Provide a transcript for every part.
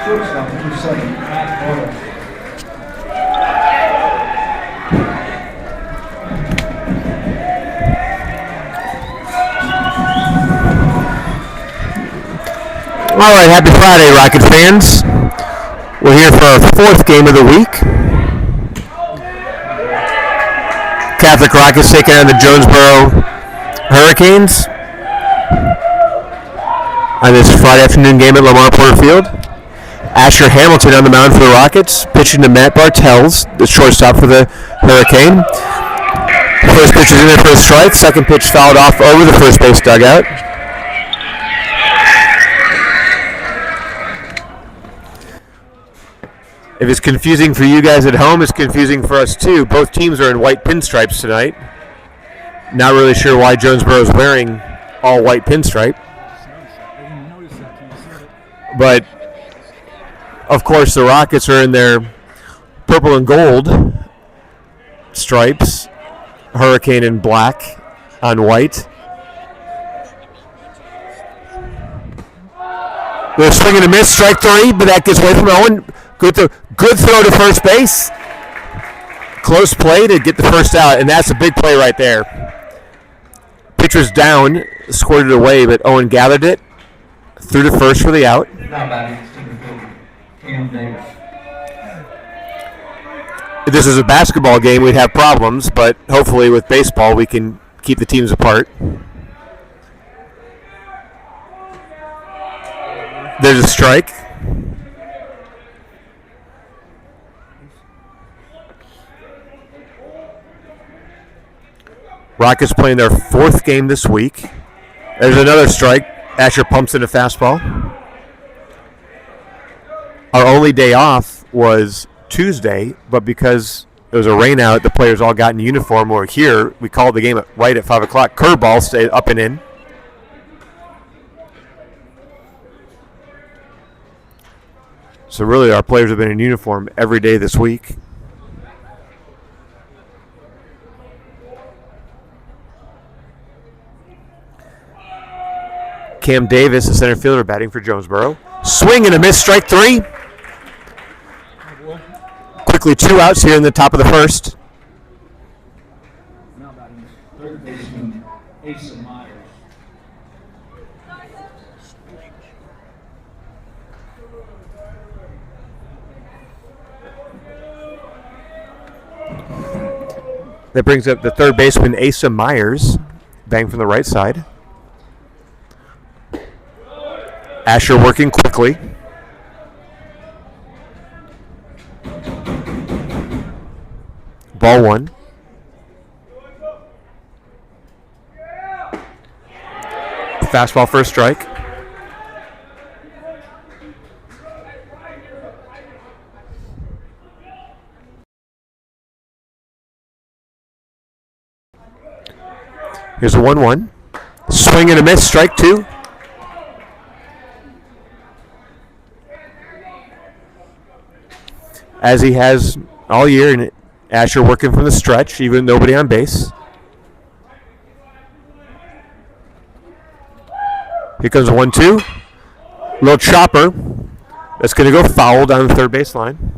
Shortstop, number 7, Matt Boyle. All right, happy Friday, Rocket fans. We're here for our 4th game of the week. Catholic Rockets taking on the Jonesboro Hurricanes on this Friday afternoon game at Lamar Field. Asher Hamilton on the mound for the Rockets, pitching to Matt Bartels, the shortstop for the Hurricane. First pitch is in there for a strike. Second pitch fouled off over the first base dugout. If it's confusing for you guys at home, it's confusing for us too. Both teams are in white pinstripes tonight. Not really sure why Jonesboro is wearing all white pinstripe. But, of course, the Rockets are in their purple and gold stripes. Hurricane in black on white. They're swinging a miss, strike 3, but that gets away from Owen. Good throw to first base. Close play to get the first out, and that's a big play right there. Pitcher's down, squirted it away, but Owen gathered it, threw to first for the out. If this is a basketball game, we'd have problems, but hopefully with baseball we can keep the teams apart. There's a strike. Rockets playing their 4th game this week. There's another strike. Asher pumps in a fastball. Our only day off was Tuesday, but because it was a rain out, the players all got in uniform. We're here. We called the game right at 5 o'clock. Curveball stayed up and in. So really our players have been in uniform every day this week. Cam Davis, the center fielder, batting for Jonesboro. Swing and a miss, strike 3. Quickly 2 outs here in the top of the first. Now batting third baseman Asa Myers. That brings up the third baseman Asa Myers, bang from the right side. Asher working quickly. Ball 1. Fastball for a strike. Here's a 1-1. Swing and a miss, strike 2. as he has all year, and Asher working from the stretch, even nobody on base. Here comes a 1-2. Little chopper. That's going to go foul down the third base line.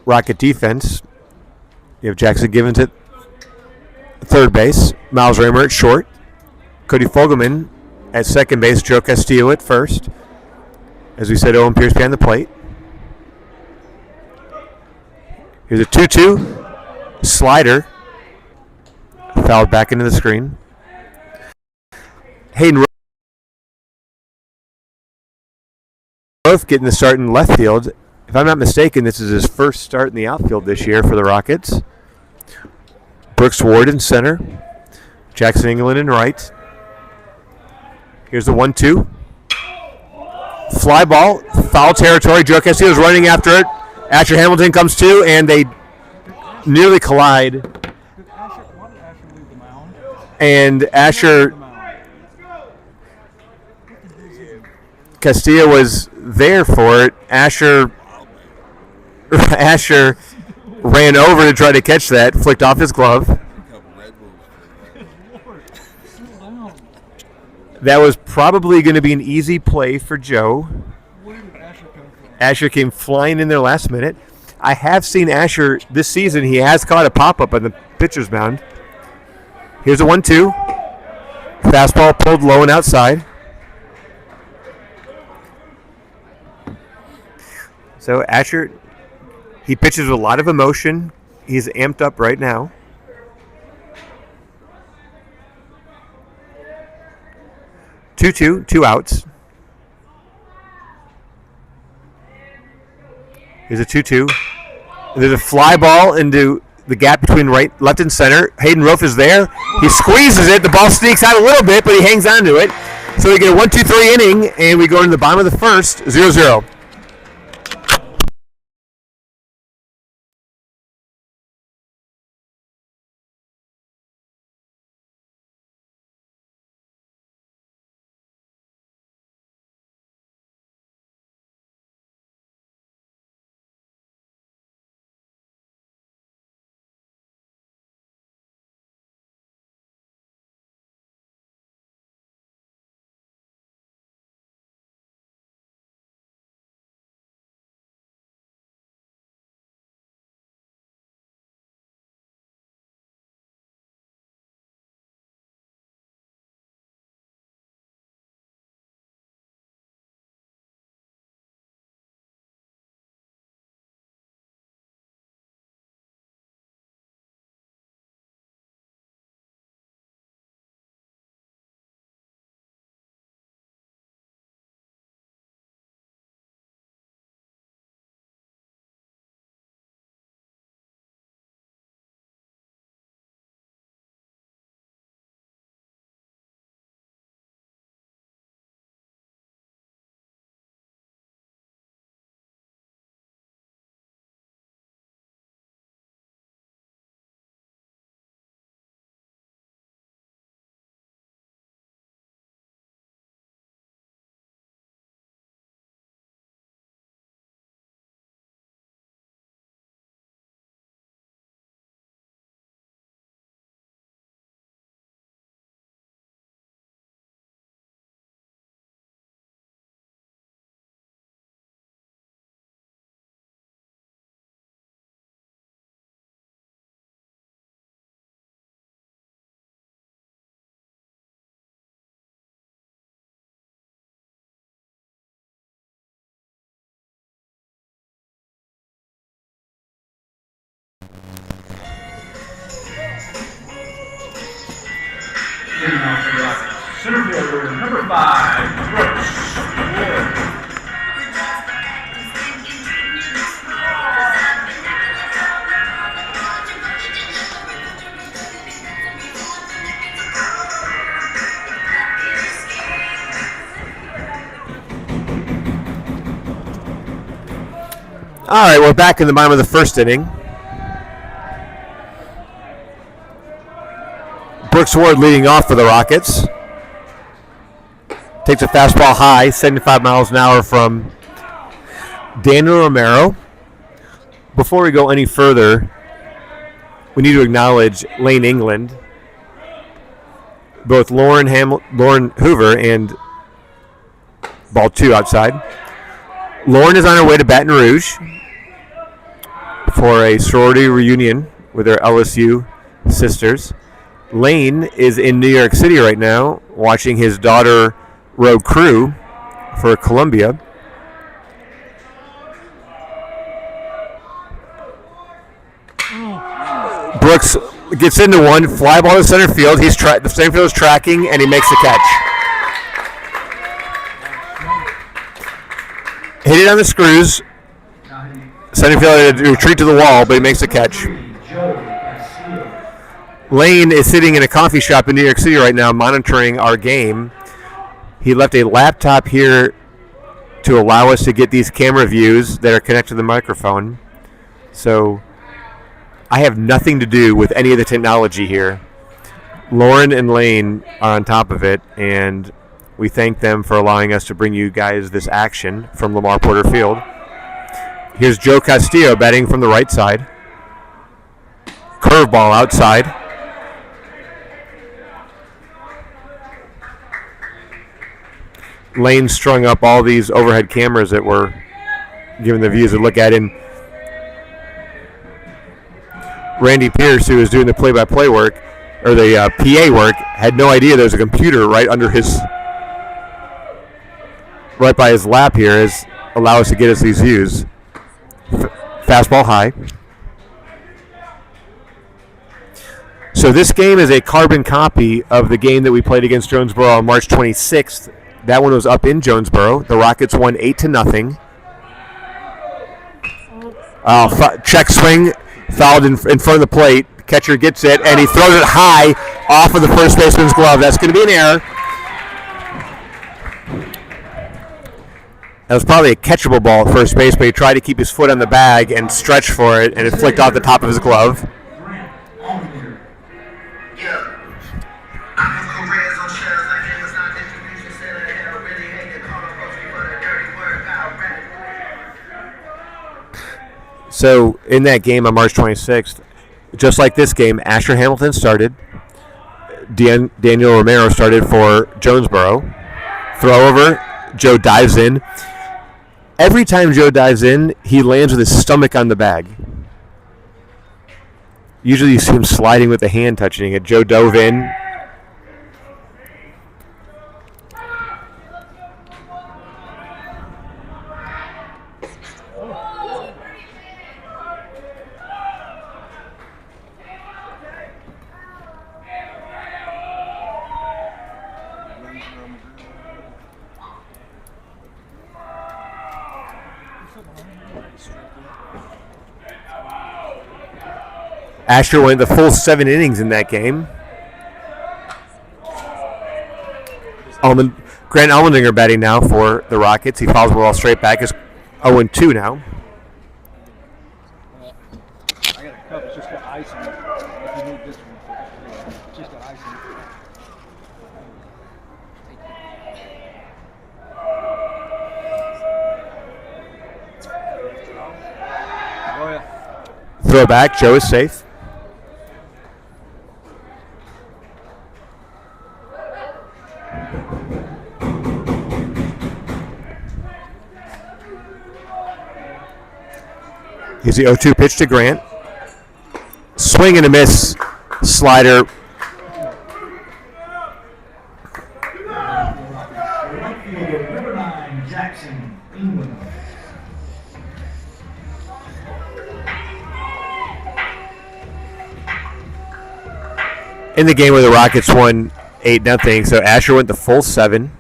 Rocket defense. You have Jackson Givens at third base. Miles Raymer at short. Cody Fogelman at second base. Joe Castillo at first. As we said, Owen Pierce behind the plate. Here's a 2-2. Slider. Fouled back into the screen. Hayden Roth getting the start in left field. If I'm not mistaken, this is his first start in the outfield this year for the Rockets. Brooks Ward in center. Jackson England in right. Here's the 1-2. Fly ball, foul territory. Joe Castillo's running after it. Asher Hamilton comes to, and they nearly collide. And Asher Castillo was there for it. Asher ran over to try to catch that, flicked off his glove. That was probably going to be an easy play for Joe. Where did Asher come from? Asher came flying in there last minute. I have seen Asher this season. He has caught a pop-up on the pitcher's mound. Here's a 1-2. Fastball pulled low and outside. So Asher, he pitches with a lot of emotion. He's amped up right now. Two outs. Here's a 2-2. There's a fly ball into the gap between left, and center. Hayden Rofe is there. He squeezes it. The ball sneaks out a little bit, but he hangs on to it. So we get a 1-2-3 inning, and we go into the bottom of the first, 0-0. Center fielder, number 5, Brooks Ward. All right, we're back in the bottom of the first inning. Brooks Ward leading off for the Rockets. Takes a fastball high, 75 miles an hour from Daniel Romero. Before we go any further, we need to acknowledge Lane England. Both Lauren Hoover and ball 2 outside. Lauren is on her way to Baton Rouge for a sorority reunion with her LSU sisters. Lane is in New York City right now watching his daughter road crew for Columbia. Brooks gets into one, fly ball to center field. The center field is tracking, and he makes the catch. Hit it on the screws. Center field had to retreat to the wall, but he makes the catch. Lane is sitting in a coffee shop in New York City right now monitoring our game. He left a laptop here to allow us to get these camera views that are connected to the microphone. So I have nothing to do with any of the technology here. Lauren and Lane are on top of it, and we thank them for allowing us to bring you guys this action from Lamar Porter Field. Here's Joe Castillo batting from the right side. Curveball outside. Lane strung up all these overhead cameras that were giving the viewers a look at, and Randy Pierce, who was doing the play-by-play work, or the PA work, had no idea there was a computer right by his lap here, as allow us to get us these views. Fastball high. So this game is a carbon copy of the game that we played against Jonesboro on March 26th. That one was up in Jonesboro. The Rockets won 8-0. Check swing, fouled in front of the plate. Catcher gets it, and he throws it high off of the first baseman's glove. That's going to be an error. That was probably a catchable ball at first base, but he tried to keep his foot on the bag and stretch for it, and it flicked off the top of his glove. So in that game on March 26th, just like this game, Asher Hamilton started. Daniel Romero started for Jonesboro. Throw over, Joe dives in. Every time Joe dives in, he lands with his stomach on the bag. Usually you see him sliding with the hand touching it. Joe dove in. Asher went the full 7 innings in that game. Grant Allmendinger batting now for the Rockets. He fouls the ball straight back. It's 0-2 now. I got a cup. It's just got ice in it. If you need this one, it's just got ice in it. Oh, yeah. Throw back. Joe is safe. Here's the 0-2 pitch to Grant. Swing and a miss. Slider. Number 9, Jackson, England. In the game where the Rockets won 8-0, so Asher went the full 7,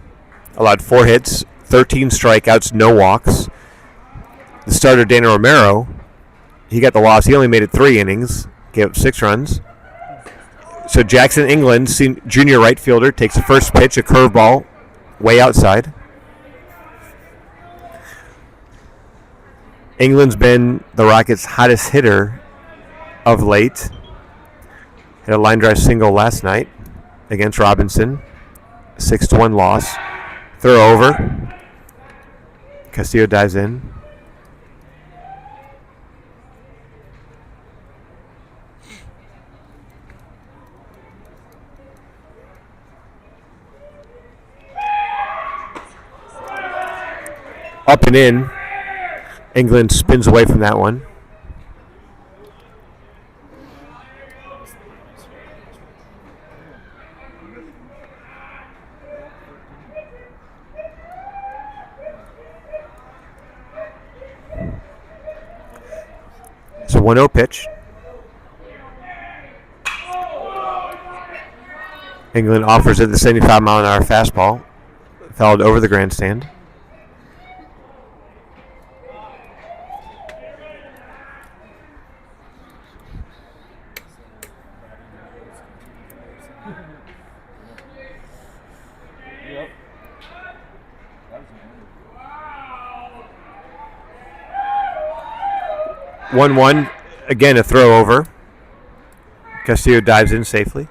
allowed 4 hits, 13 strikeouts, no walks. The starter, Daniel Romero, he got the loss. He only made it 3 innings, gave up 6 runs. So Jackson England, junior right fielder, takes the first pitch, a curveball, way outside. England's been the Rockets' hottest hitter of late. Hit a line drive single last night against Robinson. 6-1 loss. Throw over. Castillo dives in. Up and in. England spins away from that one. It's a 1-0 pitch. England offers it the 75-mile-an-hour fastball. Fouled over the grandstand. Yep. 1-1. Again, a throw over. Castillo dives in safely.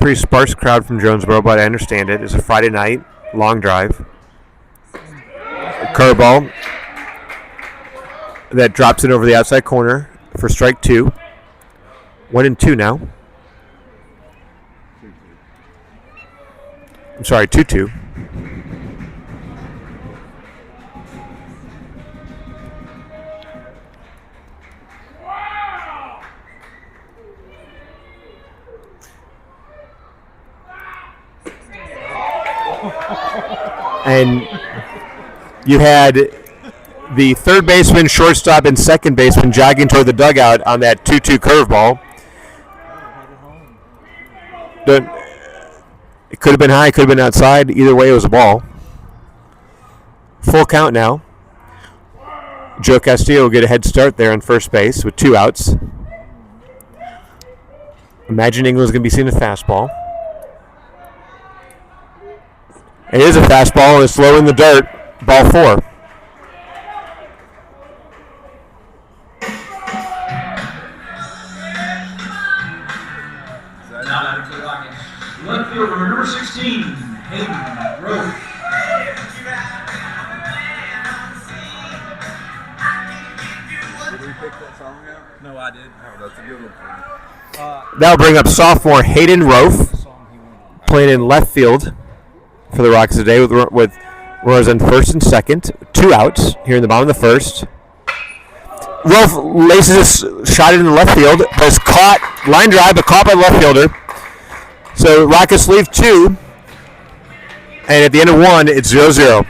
Pretty sparse crowd from Jonesboro, but I understand it. It's a Friday night, long drive. Curveball that drops in over the outside corner for strike 2. 1-2 now. I'm sorry, 2-2. And you had the third baseman, shortstop, and second baseman jogging toward the dugout on that 2-2 curveball. It could have been high, could have been outside. Either way, it was a ball. Full count now. Joe Castillo will get a head start there on first base with 2 outs. Imagine England's going to be seeing a fastball. It is a fastball, and it's low in the dirt. Ball 4. Now to the Rockets. Left fielder number 16, Hayden Roach. Did we pick that song out? No, I did. Oh, that's a good one. That'll bring up sophomore Hayden Rofe, playing in left field for the Rockets today with runners on first and second. 2 outs here in the bottom of the first. Rofe laces a shot in the left field, but is caught, line drive, but caught by the left fielder. So Rockets leave 2, and at the end of 1, it's 0-0.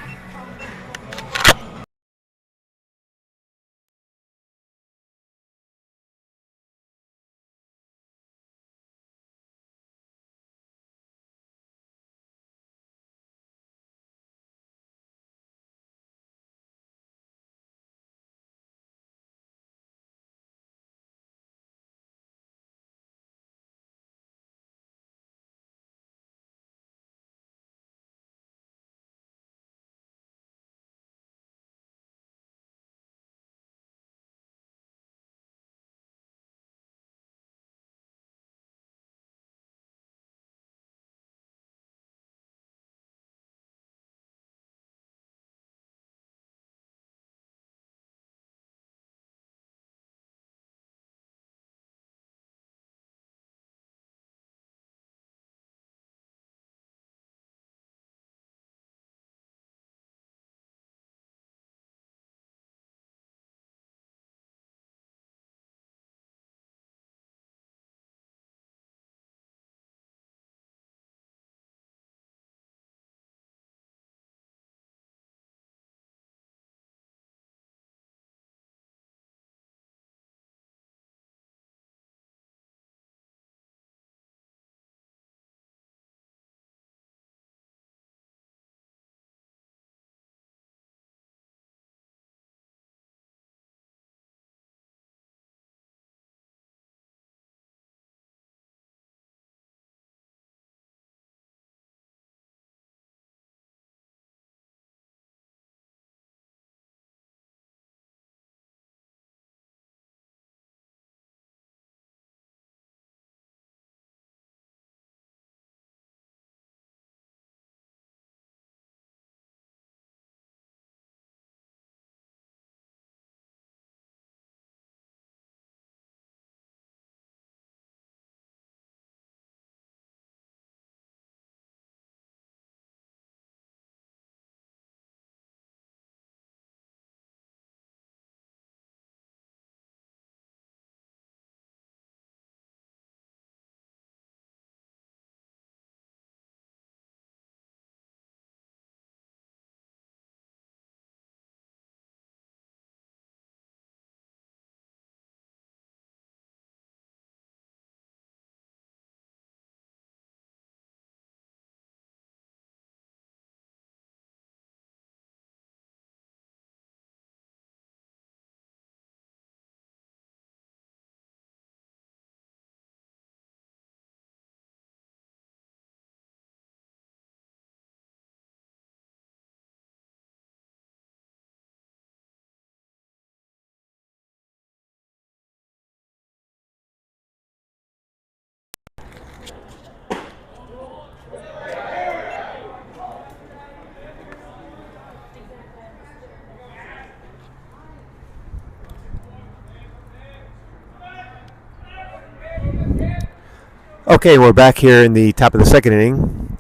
Okay, we're back here in the top of the second inning.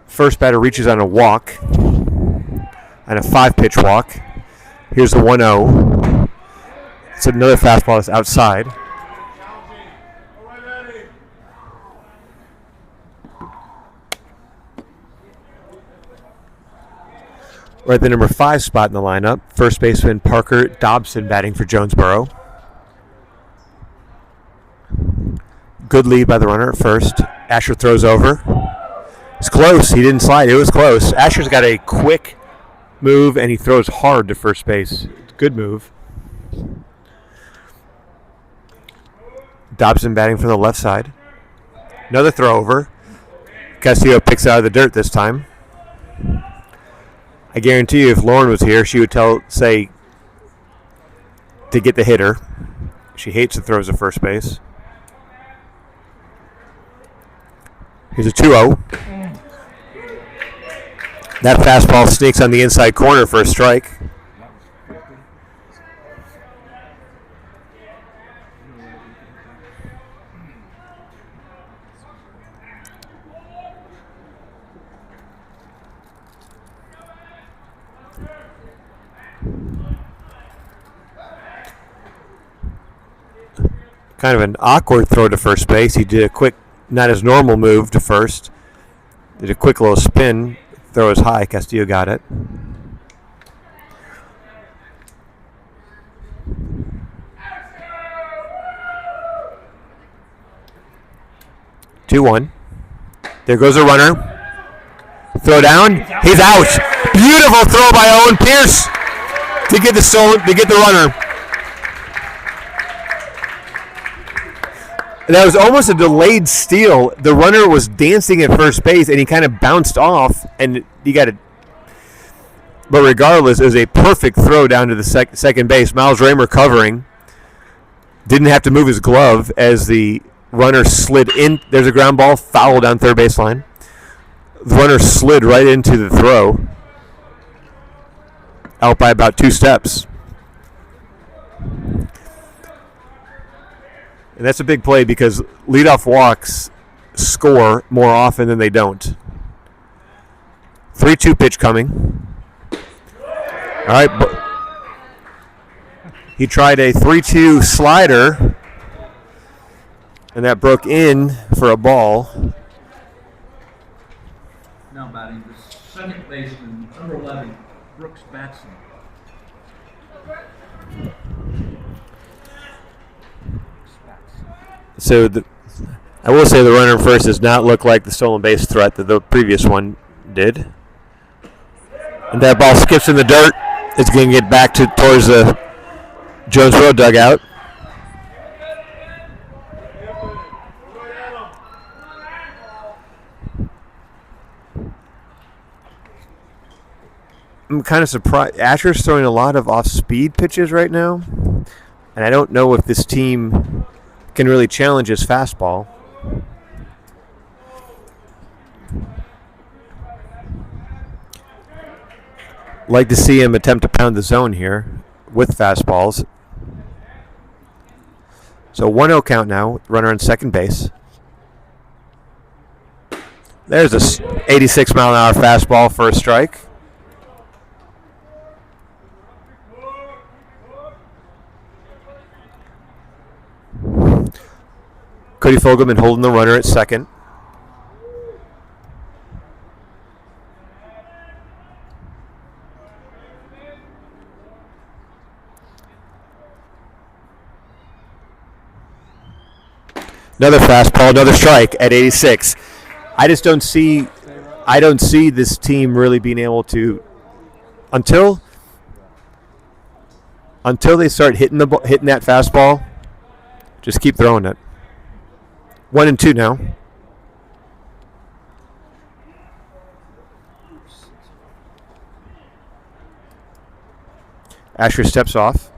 First batter reaches on a walk, on a 5-pitch walk. Here's the 1-0. It's another fastball that's outside. We're at the number 5 spot in the lineup. First baseman Parker Dobson batting for Jonesboro. Good lead by the runner at first. Asher throws over. It's close. He didn't slide. It was close. Asher's got a quick move, and he throws hard to first base. Good move. Dobson batting from the left side. Another throw over. Castillo picks it out of the dirt this time. I guarantee you if Lauren was here, she would say to get the hitter. She hates the throws at first base. Here's a 2-0. That fastball sneaks on the inside corner for a strike. Kind of an awkward throw to first base. He did a quick, not his normal move to first. Did a quick little spin. Throw is high. Castillo got it. Two one. There goes a runner. Throw down. He's out. Beautiful throw by Owen Pierce to get the runner. That was almost a delayed steal. The runner was dancing at first base, and he kind of bounced off, and he got it. But regardless, it was a perfect throw down to the second base. Miles Raymer covering. Didn't have to move his glove as the runner slid in. There's a ground ball, foul down third baseline. The runner slid right into the throw, out by about 2 steps. And that's a big play because leadoff walks score more often than they don't. 3-2 pitch coming. All right. He tried a 3-2 slider, and that broke in for a ball. Now batting the second baseman, number 11, Brooks Batson. So I will say the runner first does not look like the stolen base threat that the previous one did. And that ball skips in the dirt. It's going to get back towards the Jonesboro dugout. I'm kind of surprised. Asher's throwing a lot of off-speed pitches right now. And I don't know if this team can really challenge his fastball. Like to see him attempt to pound the zone here with fastballs. So 1-0 count now, runner on second base. There's a 86 mile an hour fastball for a strike. Cody Fogelman holding the runner at second. Another fastball, another strike at 86. I don't see this team really being able to until they start hitting that fastball. Just keep throwing it. 1-2 now. Asher steps off.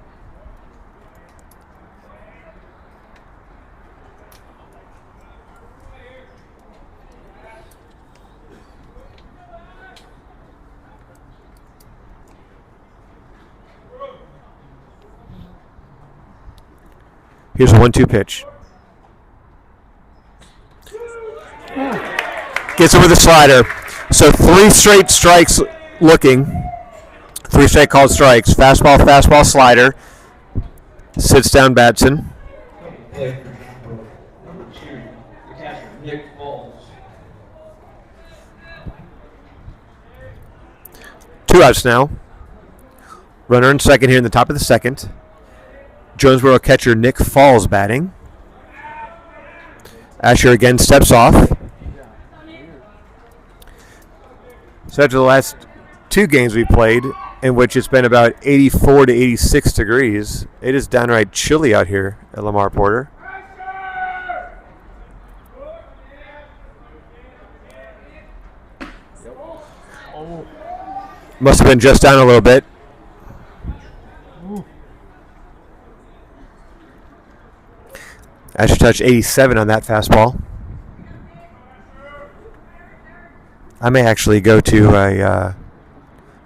Here's a 1-2 pitch. Gets it with a slider. So 3 straight strikes looking. 3 straight called strikes. Fastball, fastball, slider. Sits down Batson. Play for number 2, the catcher, Nick Falls. 2 outs now. Runner in second here in the top of the second. Jonesboro catcher Nick Falls batting. Asher again steps off. So after the last 2 games we played, in which it's been about 84 to 86 degrees, it is downright chilly out here at Lamar Porter. Must have been just down a little bit. Asher touched 87 on that fastball. I may actually go to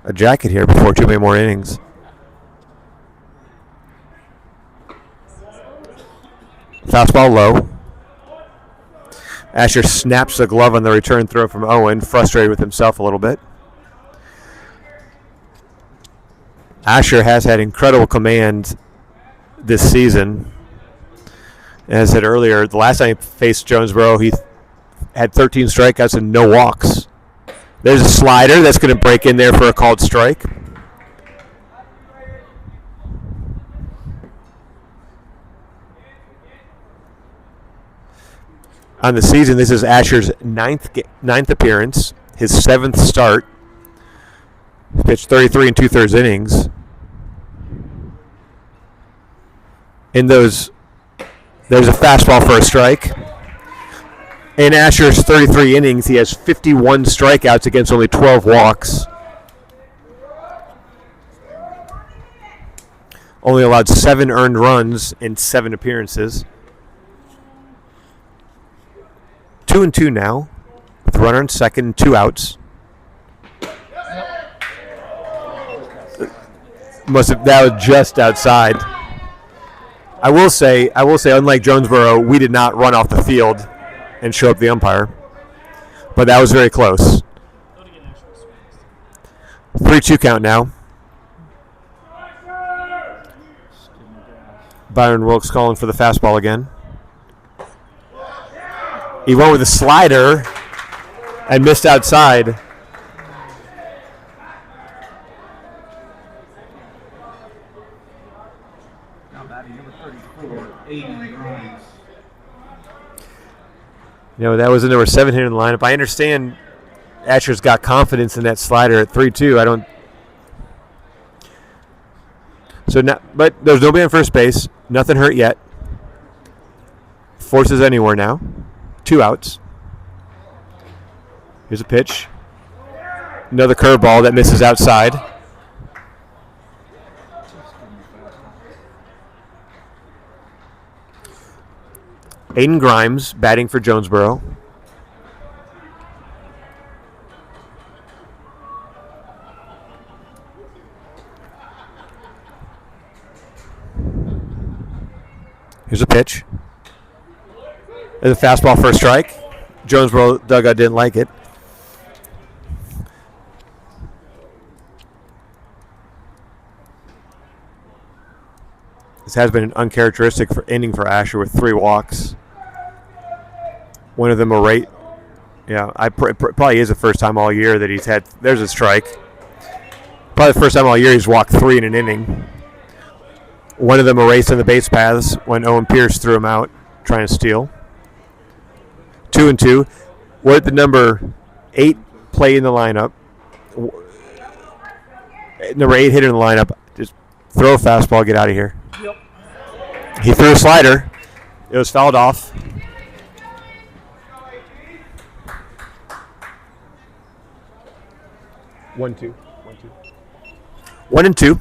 a jacket here before too many more innings. Fastball low. Asher snaps the glove on the return throw from Owen, frustrated with himself a little bit. Asher has had incredible command this season. As I said earlier, the last time he faced Jonesboro, he had 13 strikeouts and no walks. There's a slider that's going to break in there for a called strike. On the season, this is Asher's ninth appearance, his 7th start. He pitched 33 2/3 innings. In those, there's a fastball for a strike. In Asher's 33 innings, he has 51 strikeouts against only 12 walks. Only allowed 7 earned runs in 7 appearances. 2-2 now, with runner in second and 2 outs. That was just outside. I will say, unlike Jonesboro, we did not run off the field and show up the umpire, but that was very close. 3-2 count now. Byron Wilkes calling for the fastball again. He went with a slider and missed outside. Now batting number 34, Aiden Grimes. That was the number 7 hitter in the lineup. I understand Asher's got confidence in that slider at 3-2. But there's nobody on first base. Nothing hurt yet. Forces anywhere now. 2 outs. Here's a pitch. Another curveball that misses outside. Aiden Grimes batting for Jonesboro. Here's a pitch. There's a fastball for a strike. Jonesboro dugout didn't like it. This has been an uncharacteristic inning for Asher with 3 walks. One of them a rate. Yeah, probably is the first time all year that he's had. There's a strike. Probably the first time all year he's walked 3 in an inning. One of them erased on the base paths when Owen Pierce threw him out trying to steal. 2-2. We're at the number 8 play in the lineup. Number 8 hitter in the lineup. Just throw a fastball, get out of here. Yep. He threw a slider. It was fouled off. One, two. 1-2.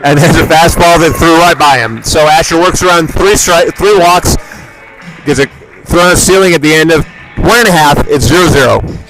And there's a fastball that threw right by him. So Asher works around 3 walks, gets a throw on the ceiling at the end of 1.5. It's 0-0.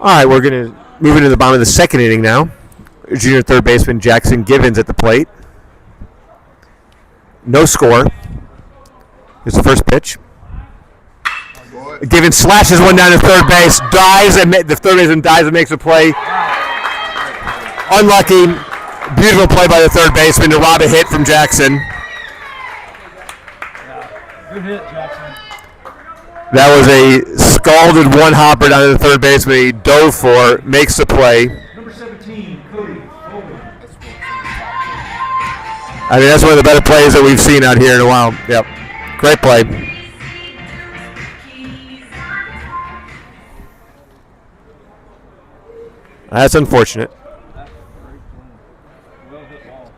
All right, we're going to move into the bottom of the second inning now. Junior third baseman Jackson Givens at the plate. No score. Here's the first pitch. Givens slashes one down to third base, dives, and the third baseman dives and makes a play. Unlucky. Beautiful play by the third baseman to rob a hit from Jackson. Good hit, Jackson. That was a scalded one hopper down to the third baseman. He dove for, makes the play. Number 17, Cody Fogle. I mean, that's one of the better plays that we've seen out here in a while. Yep. Great play. That's unfortunate. Well hit ball.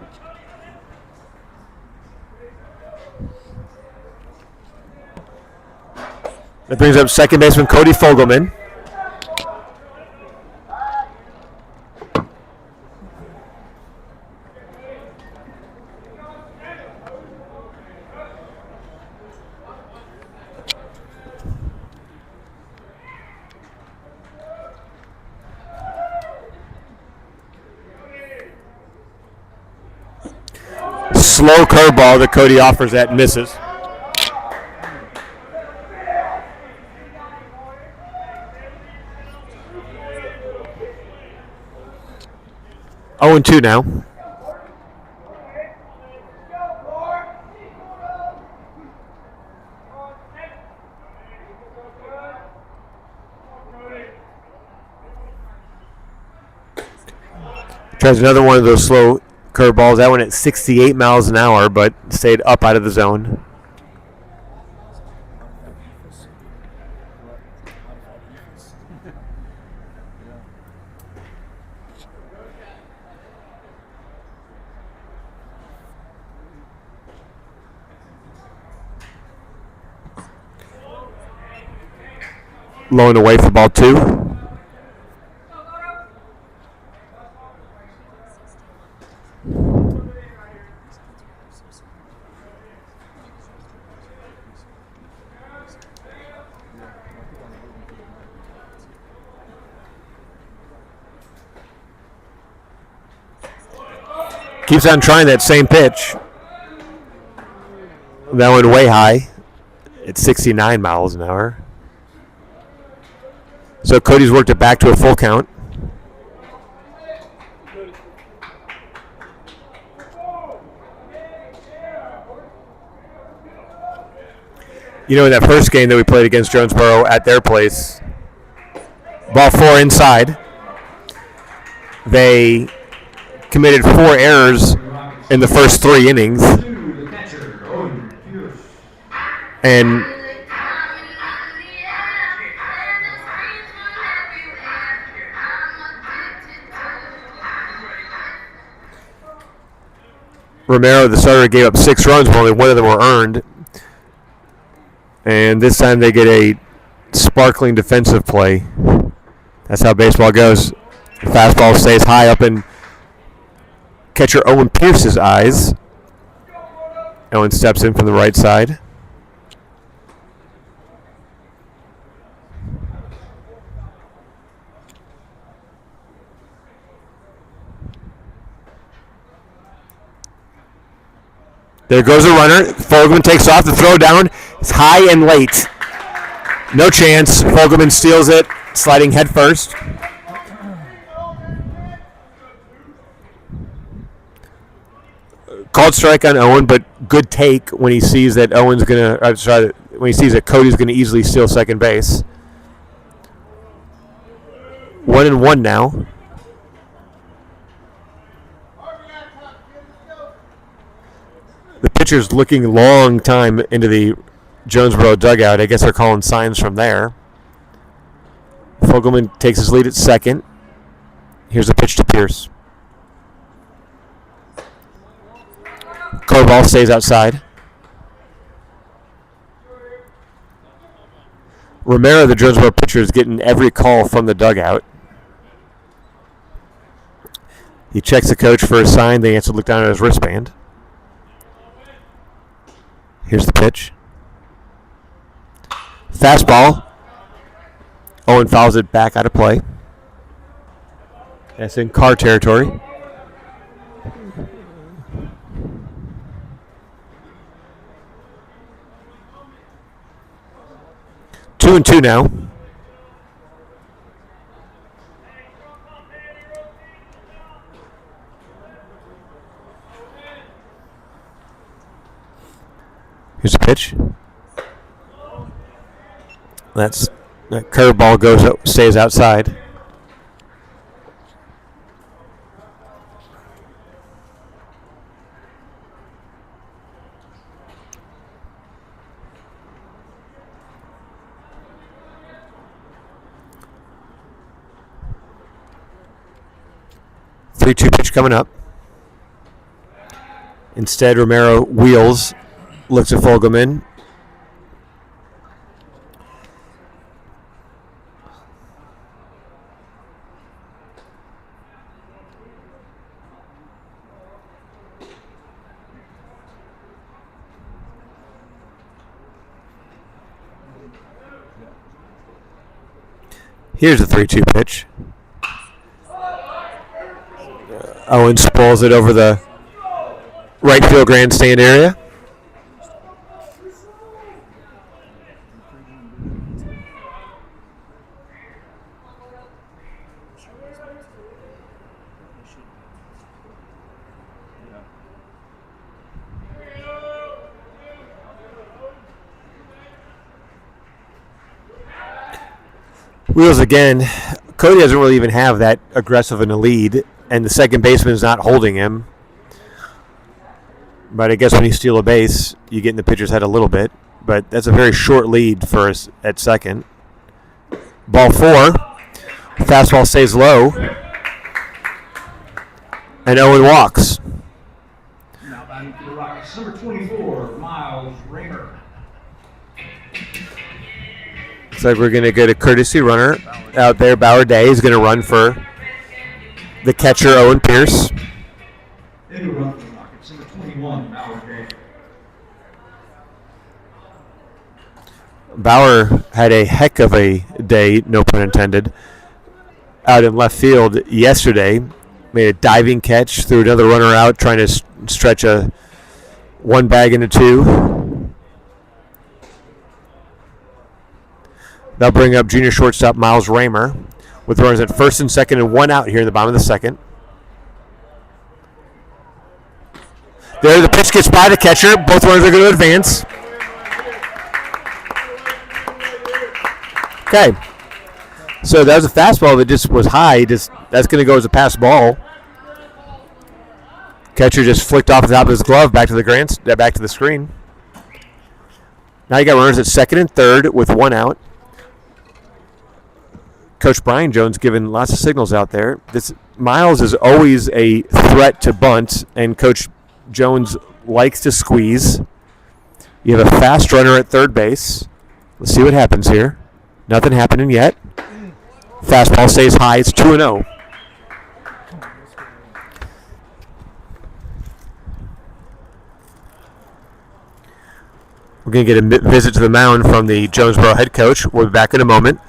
That brings up second baseman Cody Fogelman. Slow curveball that Cody offers that and misses. Oh, and 2 now. Tries another one of those slow curveballs. That one at 68 miles an hour, but stayed up out of the zone. Low and away for ball 2. Keeps on trying that same pitch. That one way high at 69 miles an hour. So Cody's worked it back to a full count. You know, in that first game that we played against Jonesboro at their place, ball 4 inside, they committed 4 errors in the first 3 innings. And Romero, the starter, gave up 6 runs, but only 1 of them were earned. And this time they get a sparkling defensive play. That's how baseball goes. The fastball stays high up in catcher Owen Pierce's eyes. Owen steps in from the right side. There goes a runner. Fogelman takes off. The throw down is high and late. No chance. Fogelman steals it, sliding head first. Called strike on Owen, but good take when he sees that when he sees that Cody's gonna easily steal second base. 1-1 now. The pitcher's looking a long time into the Jonesboro dugout. I guess they're calling signs from there. Fogelman takes his lead at second. Here's a pitch to Pierce. Curveball stays outside. Romero, the Jonesboro pitcher, is getting every call from the dugout. He checks the coach for a sign. The answer look down at his wristband. Here's the pitch. Fastball. Owen fouls it back out of play. That's in car territory. Two and two now. Here's a pitch. That curveball stays outside. Three-two pitch coming up. Instead, Romero wheels, looks at Fogelman. Here's a 3-2 pitch. Owen spools it over the right field grandstand area. Wheels again. Cody doesn't really even have that aggressive in a lead, and the second baseman is not holding him. But I guess when you steal a base, you get in the pitcher's head a little bit. But that's a very short lead for us at second. Ball four. Fastball stays low. And Owen walks. Now batting for the Rockets, number 24, Miles Raymer. Looks like we're going to get a courtesy runner out there. Bauer Day is going to run for the catcher, Owen Pierce. In the run for the Rockets, number 21, Bauer Day. Bauer had a heck of a day, no pun intended, out in left field yesterday. Made a diving catch, threw another runner out, trying to stretch a one bag into two. They'll bring up junior shortstop Miles Raymer with runners at first and second and one out here in the bottom of the second. There, the pitch gets by the catcher. Both runners are going to advance. Okay. So that was a fastball that just was high. That's going to go as a pass ball. Catcher just flicked off the top of his glove back to the screen. Now you got runners at second and third with one out. Coach Brian Jones giving lots of signals out there. Miles is always a threat to bunt, and Coach Jones likes to squeeze. You have a fast runner at third base. Let's see what happens here. Nothing happening yet. Fastball stays high. It's 2-0. We're going to get a visit to the mound from the Jonesboro head coach. We'll be back in a moment.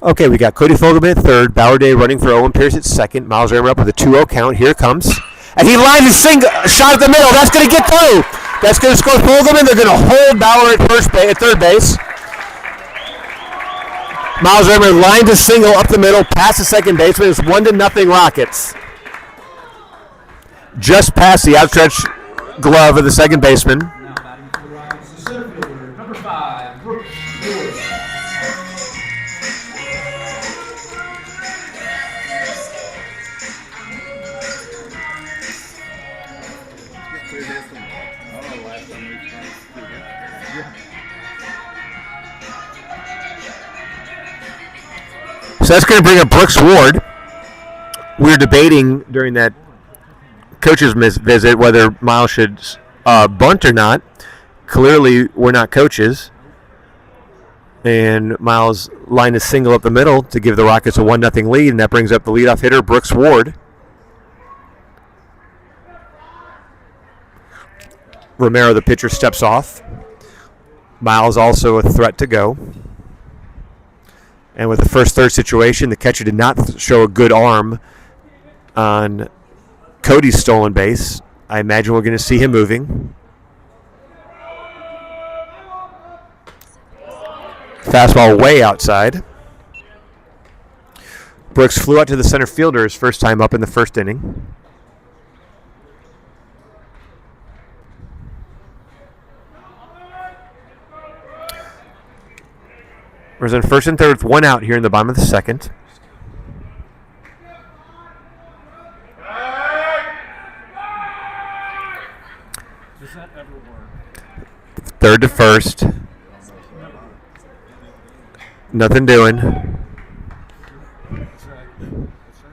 Okay, we got Cody Fogelman at third, Bauer Day running for Owen Pierce at second. Miles Raymer up with a 2-0 count. Here it comes. And he lines a shot at the middle. That's going to get through. That's going to score Fogelman. They're going to hold Bauer at third base. Miles Raymer lined a single up the middle, past the second baseman. It's 1-0 Rockets. Just past the outstretched glove of the second baseman. Now batting for the Rockets, the center fielder, number 5, Brooks Ward. So that's going to bring up Brooks Ward. We were debating during that coach's visit whether Miles should bunt or not. Clearly, we're not coaches. And Miles lined a single up the middle to give the Rockets a 1-0 lead, and that brings up the leadoff hitter, Brooks Ward. Romero, the pitcher, steps off. Miles also a threat to go. And with the first third situation, the catcher did not show a good arm on Cody's stolen base. I imagine we're going to see him moving. Fastball way outside. Brooks flew out to the center fielder his first time up in the first inning. We're in first and third with one out here in the bottom of the second. Does that ever work? Third to first. Nothing doing. That's right. That's right.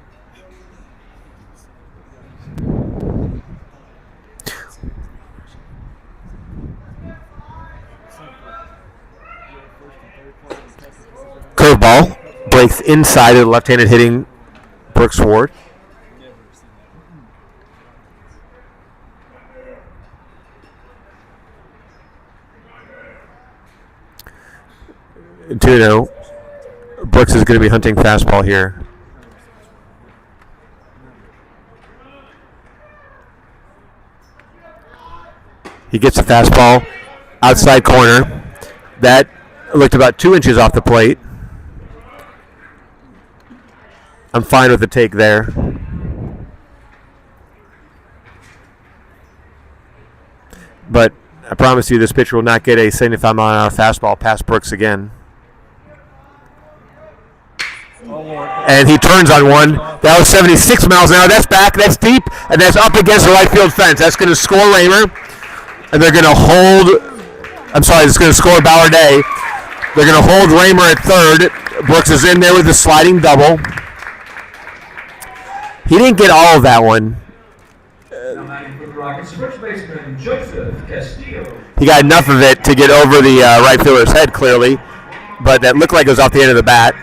Curveball breaks inside of the left-handed hitting Brooks Ward. Tuno. Brooks is going to be hunting fastball here. He gets a fastball outside corner. That looked about 2 inches off the plate. I'm fine with the take there. But I promise you this pitcher will not get a 75-mile-an-hour fastball past Brooks again. And he turns on one. That was 76 miles an hour. That's back. That's deep. And that's up against the right field fence. That's going to score Raymer. And they're going to hold. I'm sorry, it's going to score Ballard Day. They're going to hold Raymer at third. Brooks is in there with a sliding double. He didn't get all of that one. Now batting for the Rockets, first baseman Joseph Castillo. He got enough of it to get over the right fielder's head, clearly. But that looked like it was off the end of the bat.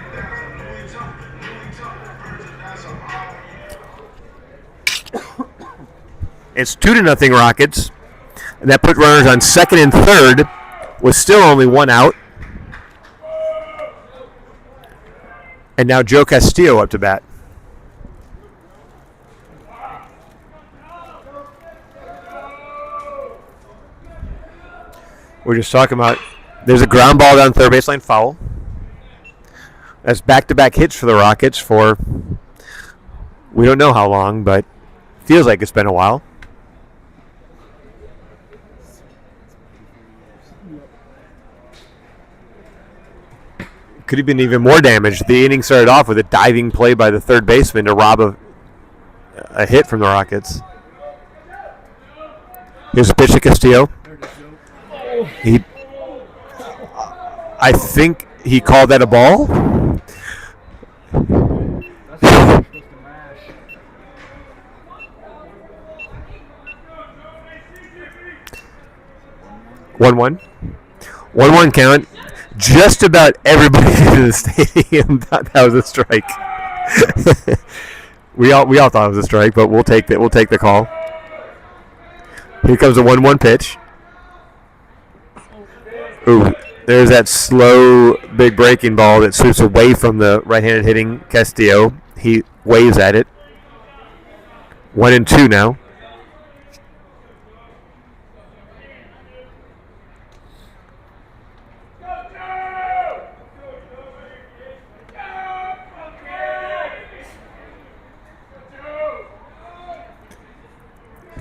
It's 2-0 Rockets. And that put runners on second and third with still only one out. And now Joe Castillo up to bat. We're just talking about there's a ground ball down third baseline foul. That's back-to-back hits for the Rockets for we don't know how long, but feels like it's been a while. Could have been even more damage. The inning started off with a diving play by the third baseman to rob a hit from the Rockets. Here's a pitch to Castillo. I think he called that a ball. One 1-1 count. Just about everybody in the stadium thought that was a strike. we all thought it was a strike, but we'll take that. We'll take the call. Here comes a 1-1 pitch. Ooh, there's that slow, big breaking ball that sweeps away from the right-handed hitting Castillo. He waves at it. 1-2 now.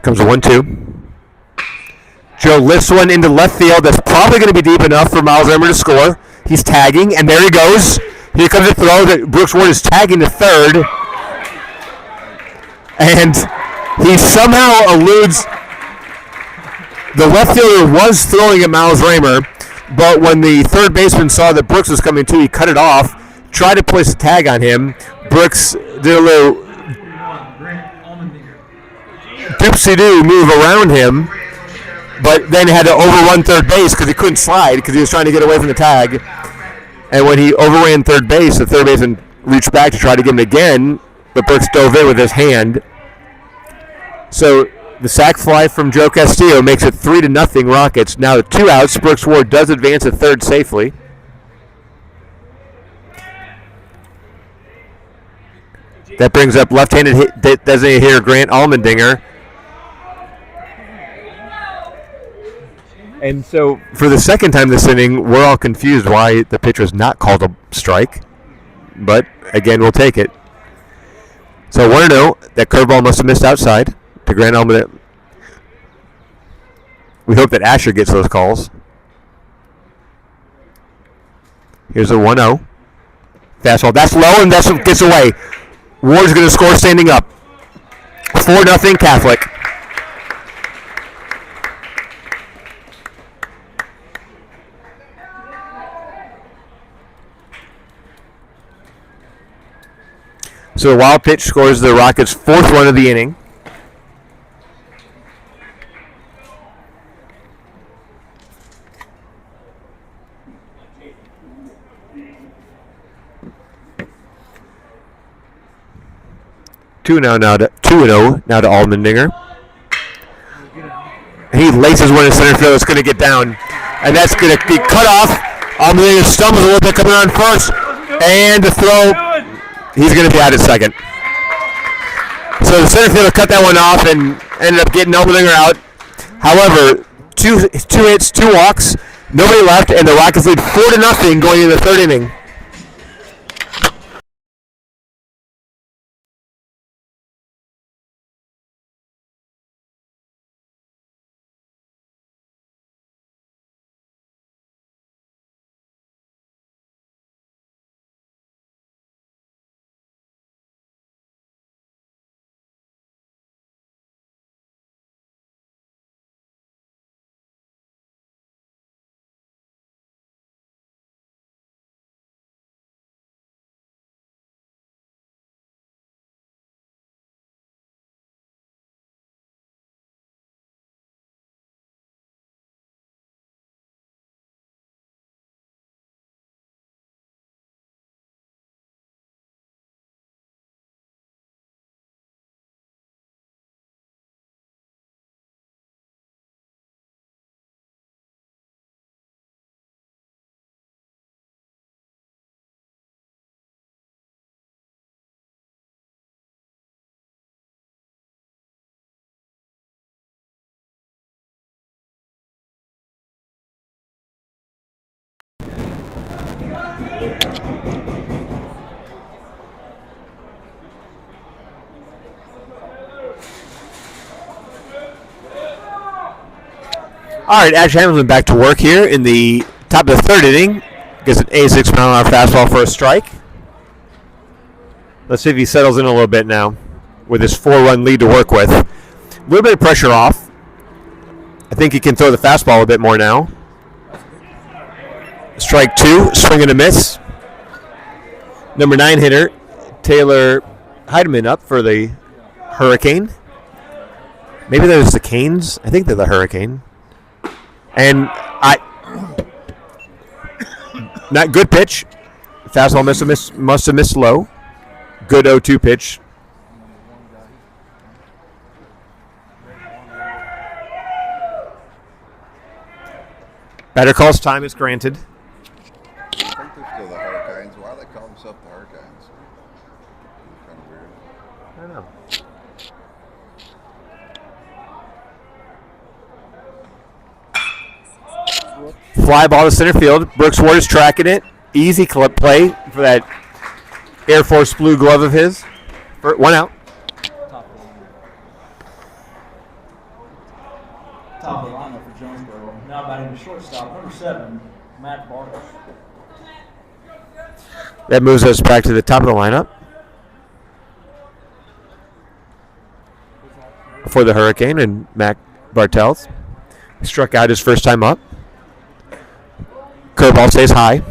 Comes a 1-2. Joe lifts one into left field. That's probably going to be deep enough for Miles Reimer to score. He's tagging, and there he goes. Here comes a throw that Brooks Ward is tagging to third. And he somehow eludes. The left fielder was throwing at Miles Reimer, but when the third baseman saw that Brooks was coming too, he cut it off, tried to place a tag on him. Brooks did a little doopsie-doo move around him, but then had to overrun third base because he couldn't slide because he was trying to get away from the tag. And when he overran third base, the third baseman reached back to try to get him again, but Brooks dove in with his hand. So the sac fly from Joe Castillo makes it 3-0 Rockets. Now 2 outs. Brooks Ward does advance to third safely. That brings up left-handed designated hitter Grant Allmendinger. And so for the second time this inning, we're all confused why the pitch was not called a strike. But again, we'll take it. So 1-0. That curveball must have missed outside to Grant Allmendinger. We hope that Asher gets those calls. Here's a 1-0. Fastball. That's low, and that's what gets away. Ward's going to score standing up. 4-0 Catholic. So the wild pitch scores the Rockets' 4th run of the inning. Two now to 2-0 now to Allmendinger. He laces one in center field. It's going to get down, and that's going to be cut off. Allmendinger stumbles a little bit coming on first, and the throw. He's going to be out at second. So the center fielder cut that one off and ended up getting Allmendinger out. However, two hits, 2 walks, nobody left, and the Rockets lead 4-0 going into the 3rd inning. All right, Ash Hamilton back to work here in the top of the 3rd inning. Gets an 86-mile-an-hour fastball for a strike. Let's see if he settles in a little bit now with his 4-run lead to work with. A little bit of pressure off. I think he can throw the fastball a bit more now. Strike 2, swing and a miss. Number 9 hitter, Taylor Heidemann up for the Hurricane. Maybe that was the Canes. I think they're the Hurricane. And not good pitch. Fastball must have missed low. Good 0-2 pitch. Better calls time is granted. I think they're still the Hurricanes. Why do they call themselves the Hurricanes? Kind of weird. I don't know. Fly ball to center field. Brooks Ward is tracking it. Easy clip play for that Air Force blue glove of his. 1 out. top of the lineup for Jonesboro. Now batting the shortstop, number 7, Matt Bartles. That moves us back to the top of the lineup for the Hurricane and Mac Bartels. Struck out his first time up. Curveball stays high.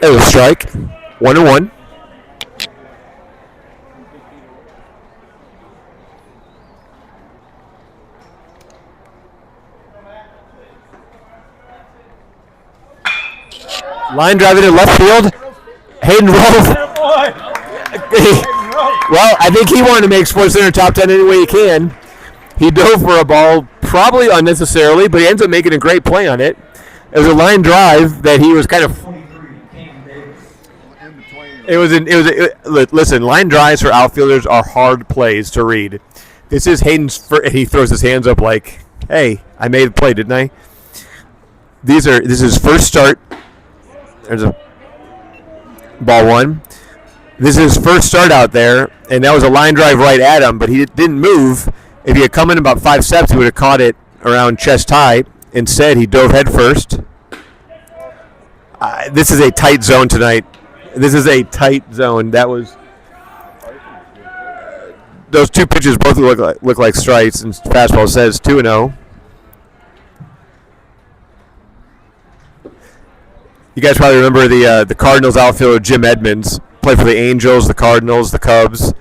It was a strike. 1-1. Line drive into left field. Hayden Rove. Well, I think he wanted to make Sports Center top 10 any way he can. He dove for a ball, probably unnecessarily, but he ends up making a great play on it. It was a line drive that he was kind of. Listen, line drives for outfielders are hard plays to read. This is Hayden's. He throws his hands up like, "Hey, I made a play, didn't I?" This is his first start. There's a ball one. This is his first start out there, and that was a line drive right at him, but he didn't move. If he had come in about 5 steps, he would have caught it around chest high. Instead, he dove head first. This is a tight zone tonight. This is a tight zone. That was those two pitches both look like strikes, and fastball says 2-0. You guys probably remember the Cardinals outfielder Jim Edmonds. Played for the Angels, the Cardinals, the Cubs.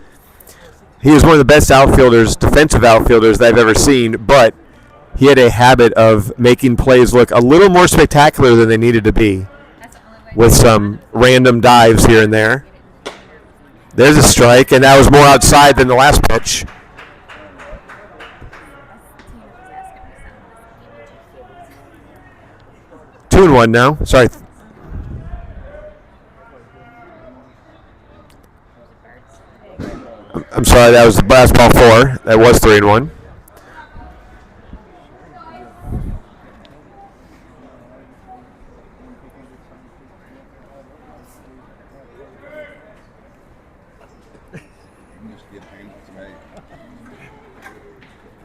He was one of the best outfielders, defensive outfielders that I've ever seen, but he had a habit of making plays look a little more spectacular than they needed to be, with some random dives here and there. There's a strike, and that was more outside than the last pitch. 2-1 now. Sorry. I'm sorry, that was the last ball 4. That was 3-1.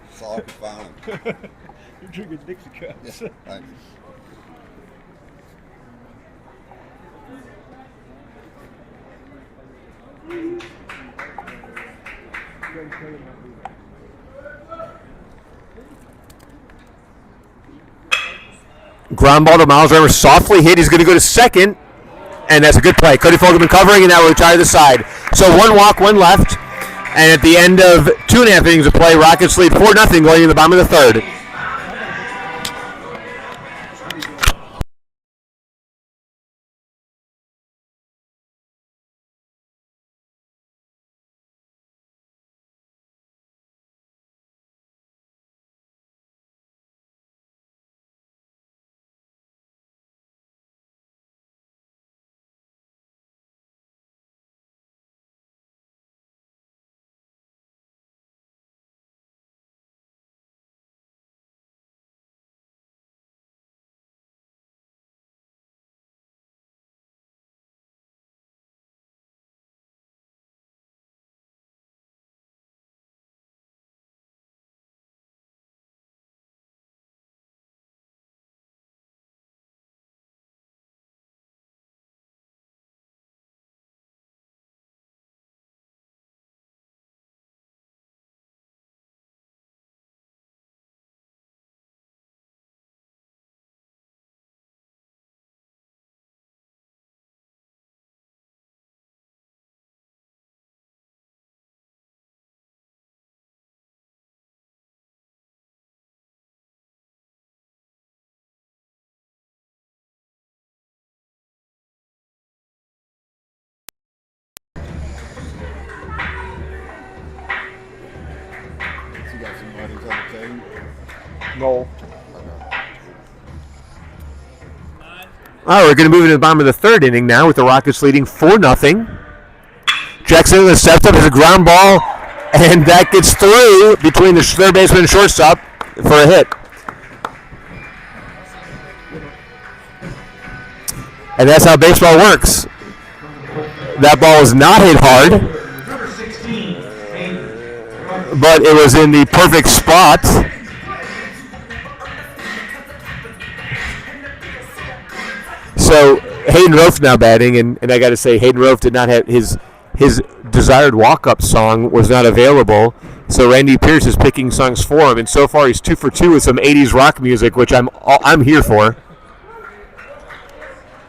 That's all I could find. You're drinking Dixie cups. Yeah, thanks. Ground ball to Miles Reimer, softly hit. He's going to go to second, and that's a good play. Cody Fogelman covering, and now we'll retire to the side. So 1 walk, 1 left, and at the end of 2.5 innings of play, Rockets lead 4-0 going into the bottom of the third. You got some letters on the table? No. All right, we're going to move into the bottom of the third inning now with the Rockets leading 4-0. Jackson steps up as a ground ball, and that gets through between the third baseman and shortstop for a hit. And that's how baseball works. That ball was not hit hard, Number 16, Hayden. but it was in the perfect spot. So Hayden Rofe now batting, and I got to say, Hayden Rofe did not have his desired walk-up song was not available. So Randy Pierce is picking songs for him, and so far he's 2 for 2 with some 80s rock music, which I'm here for.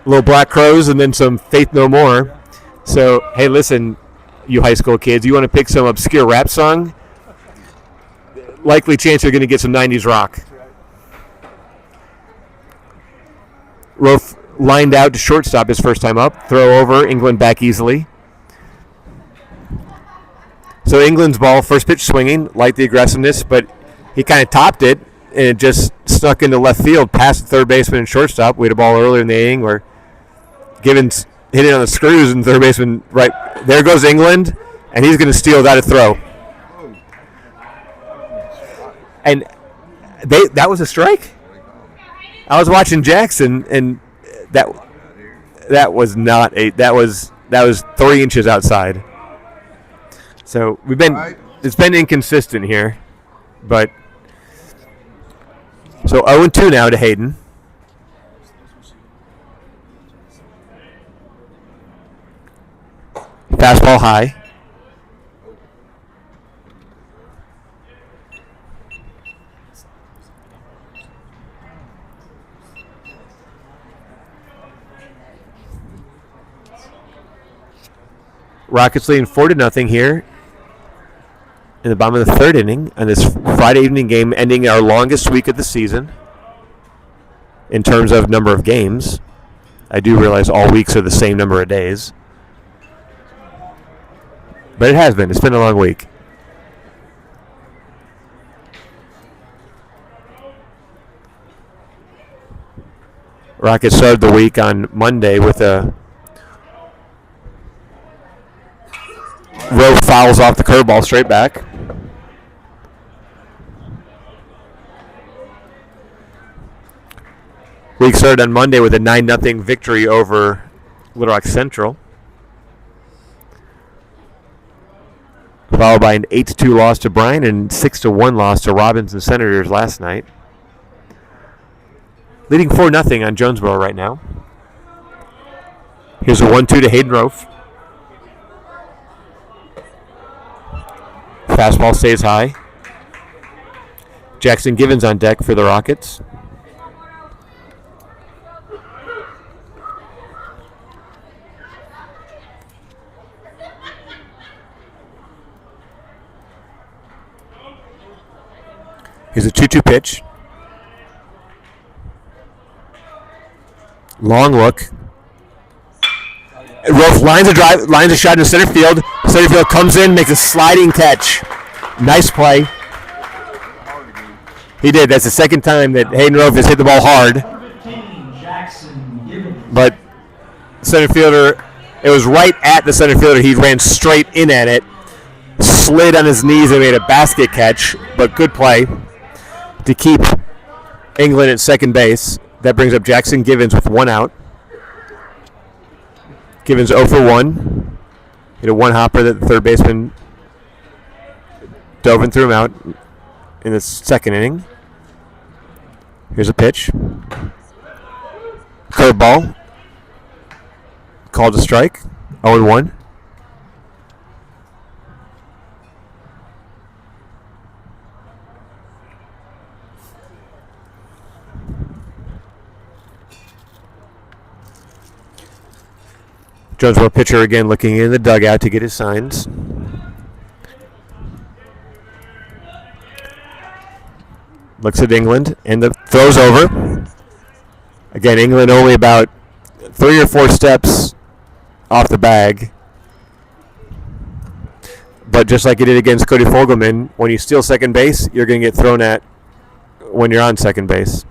A little Black Crowes and then some Faith No More. So hey, listen, you high school kids, you want to pick some obscure rap song? Likely chance you're going to get some 90s rock. Rofe lined out to shortstop his first time up. Throw over, England back easily. So England's ball, first pitch swinging, like the aggressiveness, but he kind of topped it, and it just snuck into left field past the third baseman and shortstop. We had a ball earlier in the inning where Givens hit it on the screws, and third baseman, right, there goes England, and he's going to steal that throw. And that was a strike? I was watching Jackson, and that was not that was 3 inches outside. So it's been inconsistent here, but so 0-2 now to Hayden. Fastball high. Rockets leading 4-0 here in the bottom of the third inning on this Friday evening game, ending our longest week of the season in terms of number of games. I do realize all weeks are the same number of days, but it has been. It's been a long week. Rockets started the week on Monday with a Rowe fouls off the curveball straight back. Week started on Monday with a 9-0 victory over Little Rock Central, followed by an 8-2 loss to Bryan and 6-1 loss to Robbins and Senators last night. Leading 4-0 on Jonesboro right now. Here's a 1-2 to Hayden Rofe. Fastball stays high. Jackson Givens on deck for the Rockets. Here's a 2-2 pitch. Long look. Rofe lines a shot in center field. Center field comes in, makes a sliding catch. Nice play. He did. That's the second time that Hayden Rofe has hit the ball hard. But center fielder, it was right at the center fielder. He ran straight in at it, slid on his knees and made a basket catch. But good play to keep England at second base. That brings up Jackson Givens with 1 out. Givens 0 for 1. Hit a one-hopper that the third baseman dove and threw him out in the second inning. Here's a pitch. Curveball. Called a strike. 0-1. Jonesboro pitcher again looking in the dugout to get his signs. Looks at England and the throws over. Again, England only about 3 or 4 steps off the bag. But just like he did against Cody Fogelman, when you steal second base, you're going to get thrown at when you're on second base.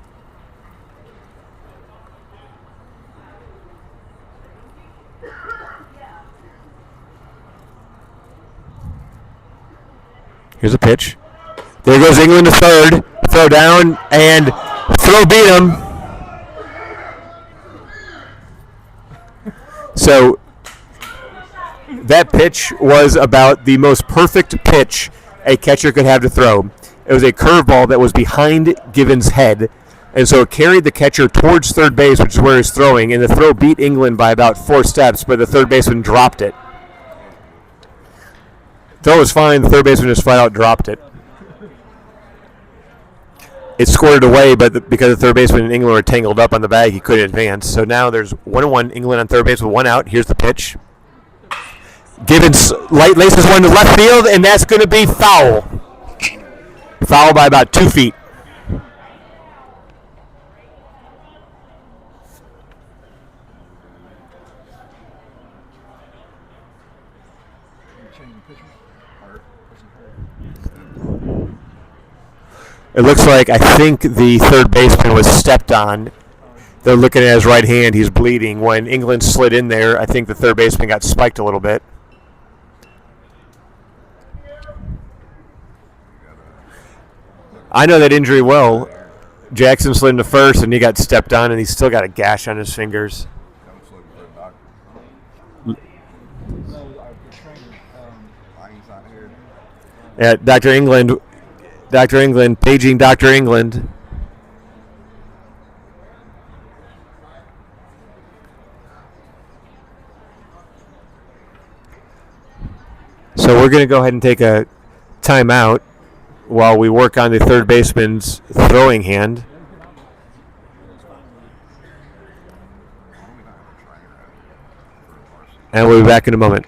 Here's a pitch. There goes England to third. Throw down and throw beat him. So that pitch was about the most perfect pitch a catcher could have to throw. It was a curveball that was behind Given's head, and so it carried the catcher towards third base, which is where he's throwing, and the throw beat England by about 4 steps, but the third baseman dropped it. Throw was fine, the third baseman just flat out dropped it. It scored it away, but because the third baseman and England were tangled up on the bag, he couldn't advance. So now there's 1-1, England on third base with 1 out. Here's the pitch. Givens light laces one to left field, and that's going to be foul. Foul by about 2 feet. It looks like I think the third baseman was stepped on. They're looking at his right hand. He's bleeding. When England slid in there, I think the third baseman got spiked a little bit. I know that injury well. Jackson slid into first, and he got stepped on, and he's still got a gash on his fingers. Yeah, Dr. England, paging Dr. England. So we're going to go ahead and take a timeout while we work on the third baseman's throwing hand. And we'll be back in a moment.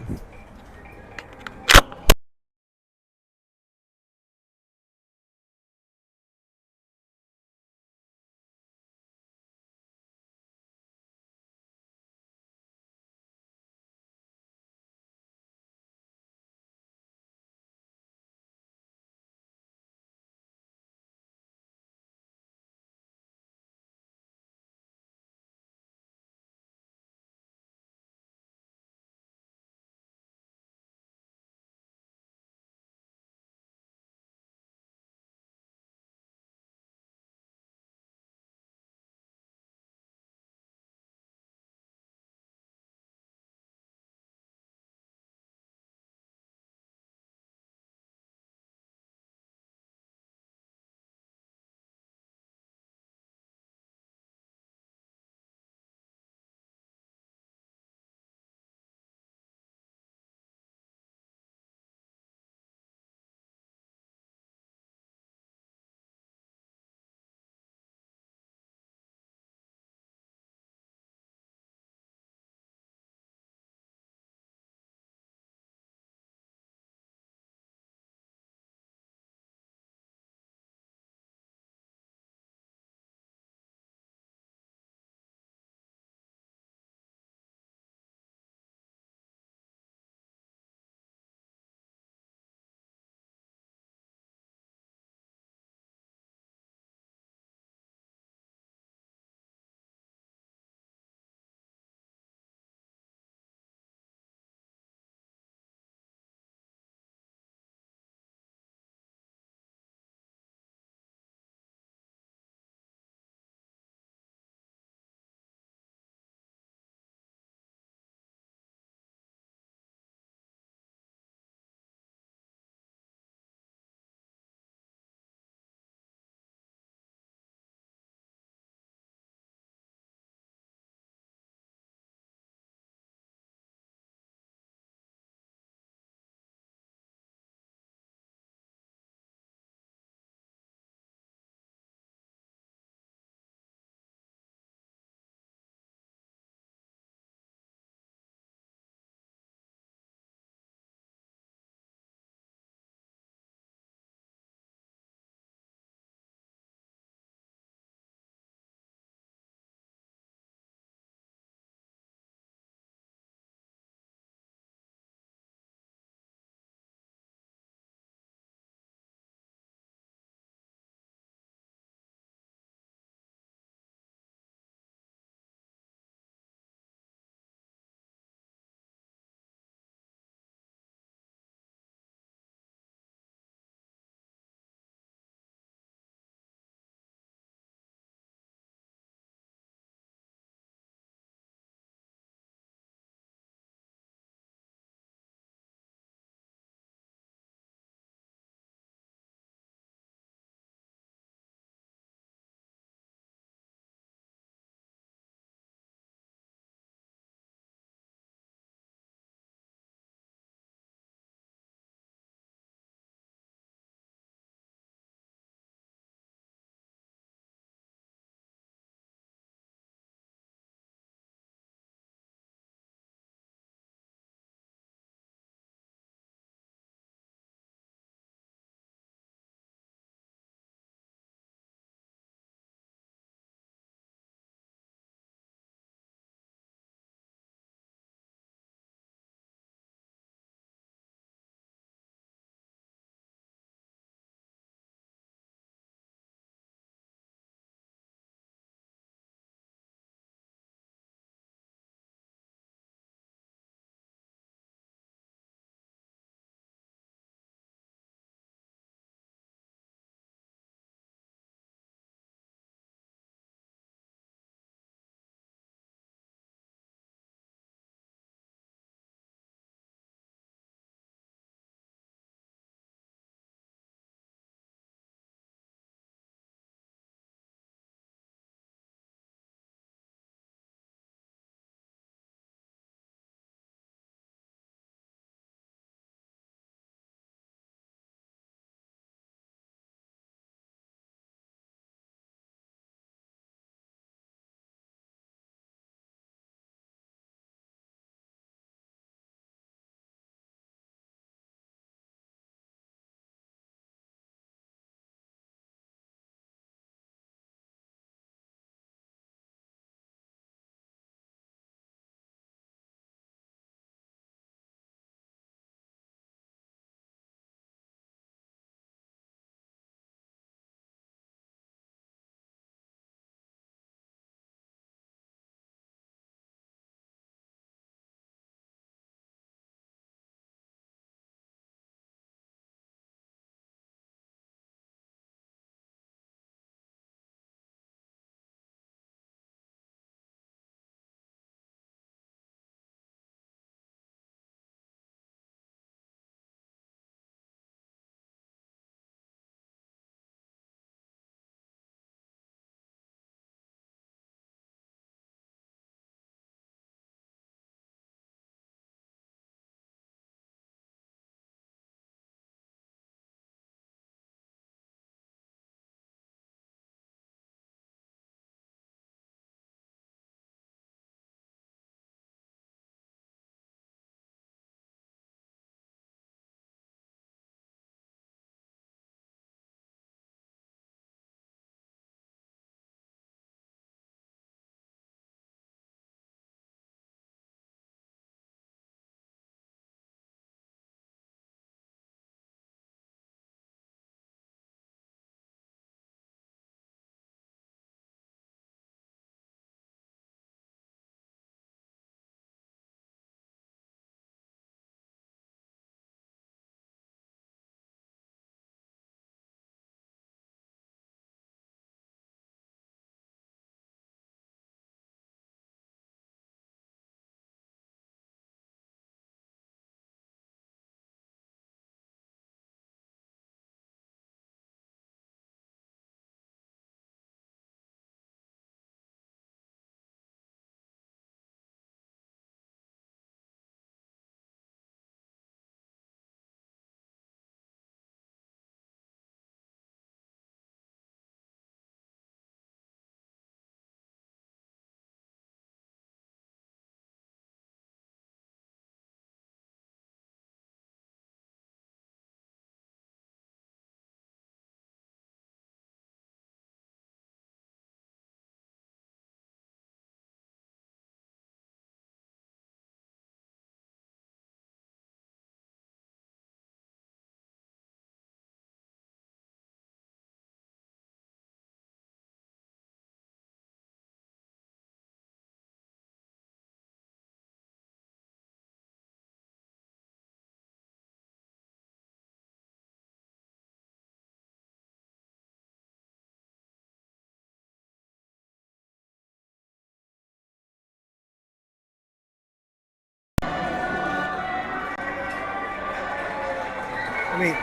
I mean,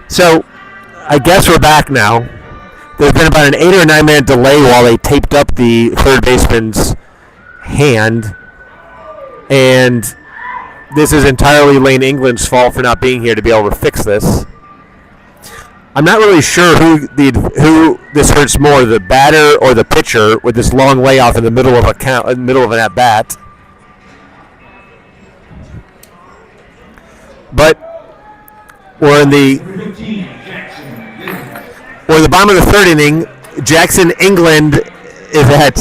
So, I guess we're back now. There's been about an 8 or 9 minute delay while they taped up the third baseman's hand. And this is entirely Lane England's fault for not being here to be able to fix this. I'm not really sure who this hurts more, the batter or the pitcher, with this long layoff in the middle of an at bat. But we're in the bottom of the third inning. Jackson England is at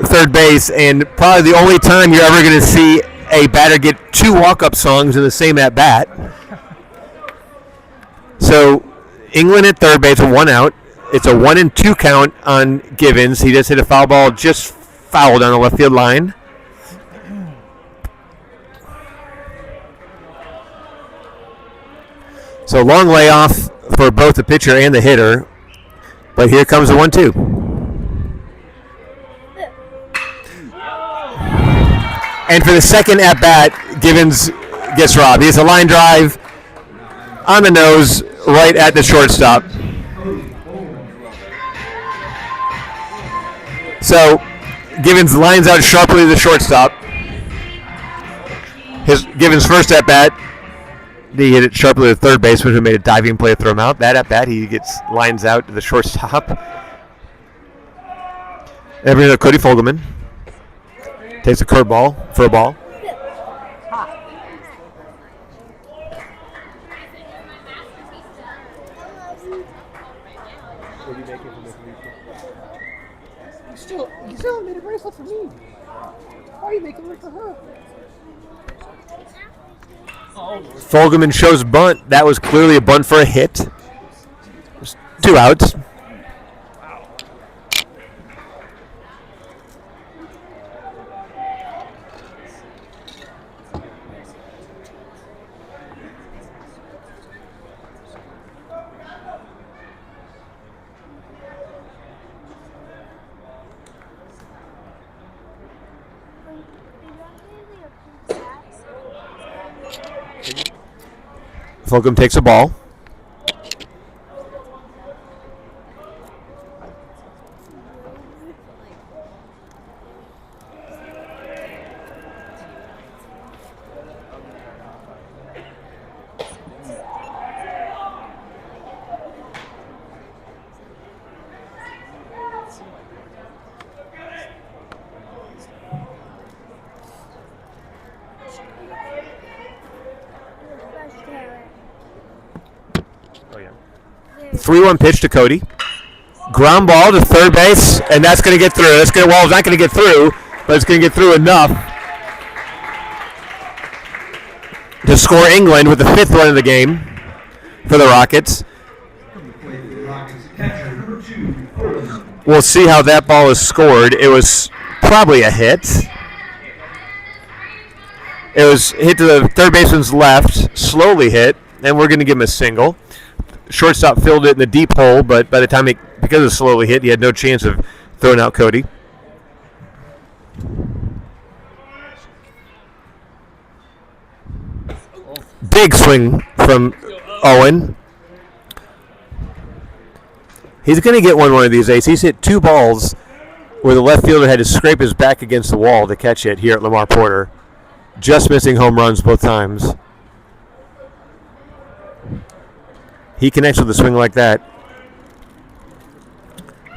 third base, and probably the only time you're ever going to see a batter get 2 walk-up songs in the same at bat. So England at third base with 1 out. It's a 1-2 count on Givens. He just hit a foul ball, just fouled on the left field line. So long layoff for both the pitcher and the hitter. But here comes the 1-2. And for the second at bat, Givens gets robbed. He has a line drive on the nose right at the shortstop. So Givens lines out sharply to the shortstop. Givens' first at bat, he hit it sharply to the third baseman, who made a diving play to throw him out. That at bat, he lines out to the shortstop. Every Cody Fogelman takes a curveball for a ball. what are you making from this week? You still made a bracelet for me. Why are you making one for her? Fogelman shows bunt. That was clearly a bunt for a hit. There's 2 outs. Fulgham takes a ball. Oh, yeah. 3-1 pitch to Cody. Ground ball to third base, and that's going to get through. It's not going to get through, but it's going to get through enough to score England with the 5th run of the game for the Rockets. We'll see how that ball is scored. It was probably a hit. It was hit to the third baseman's left, slowly hit, and we're going to give him a single. Shortstop filled it in the deep hole, but by the time because it was slowly hit, he had no chance of throwing out Cody. Big swing from Owen. He's going to get one of these days. He's hit 2 balls where the left fielder had to scrape his back against the wall to catch it here at Lamar Porter. Just missing home runs both times. He connects with a swing like that.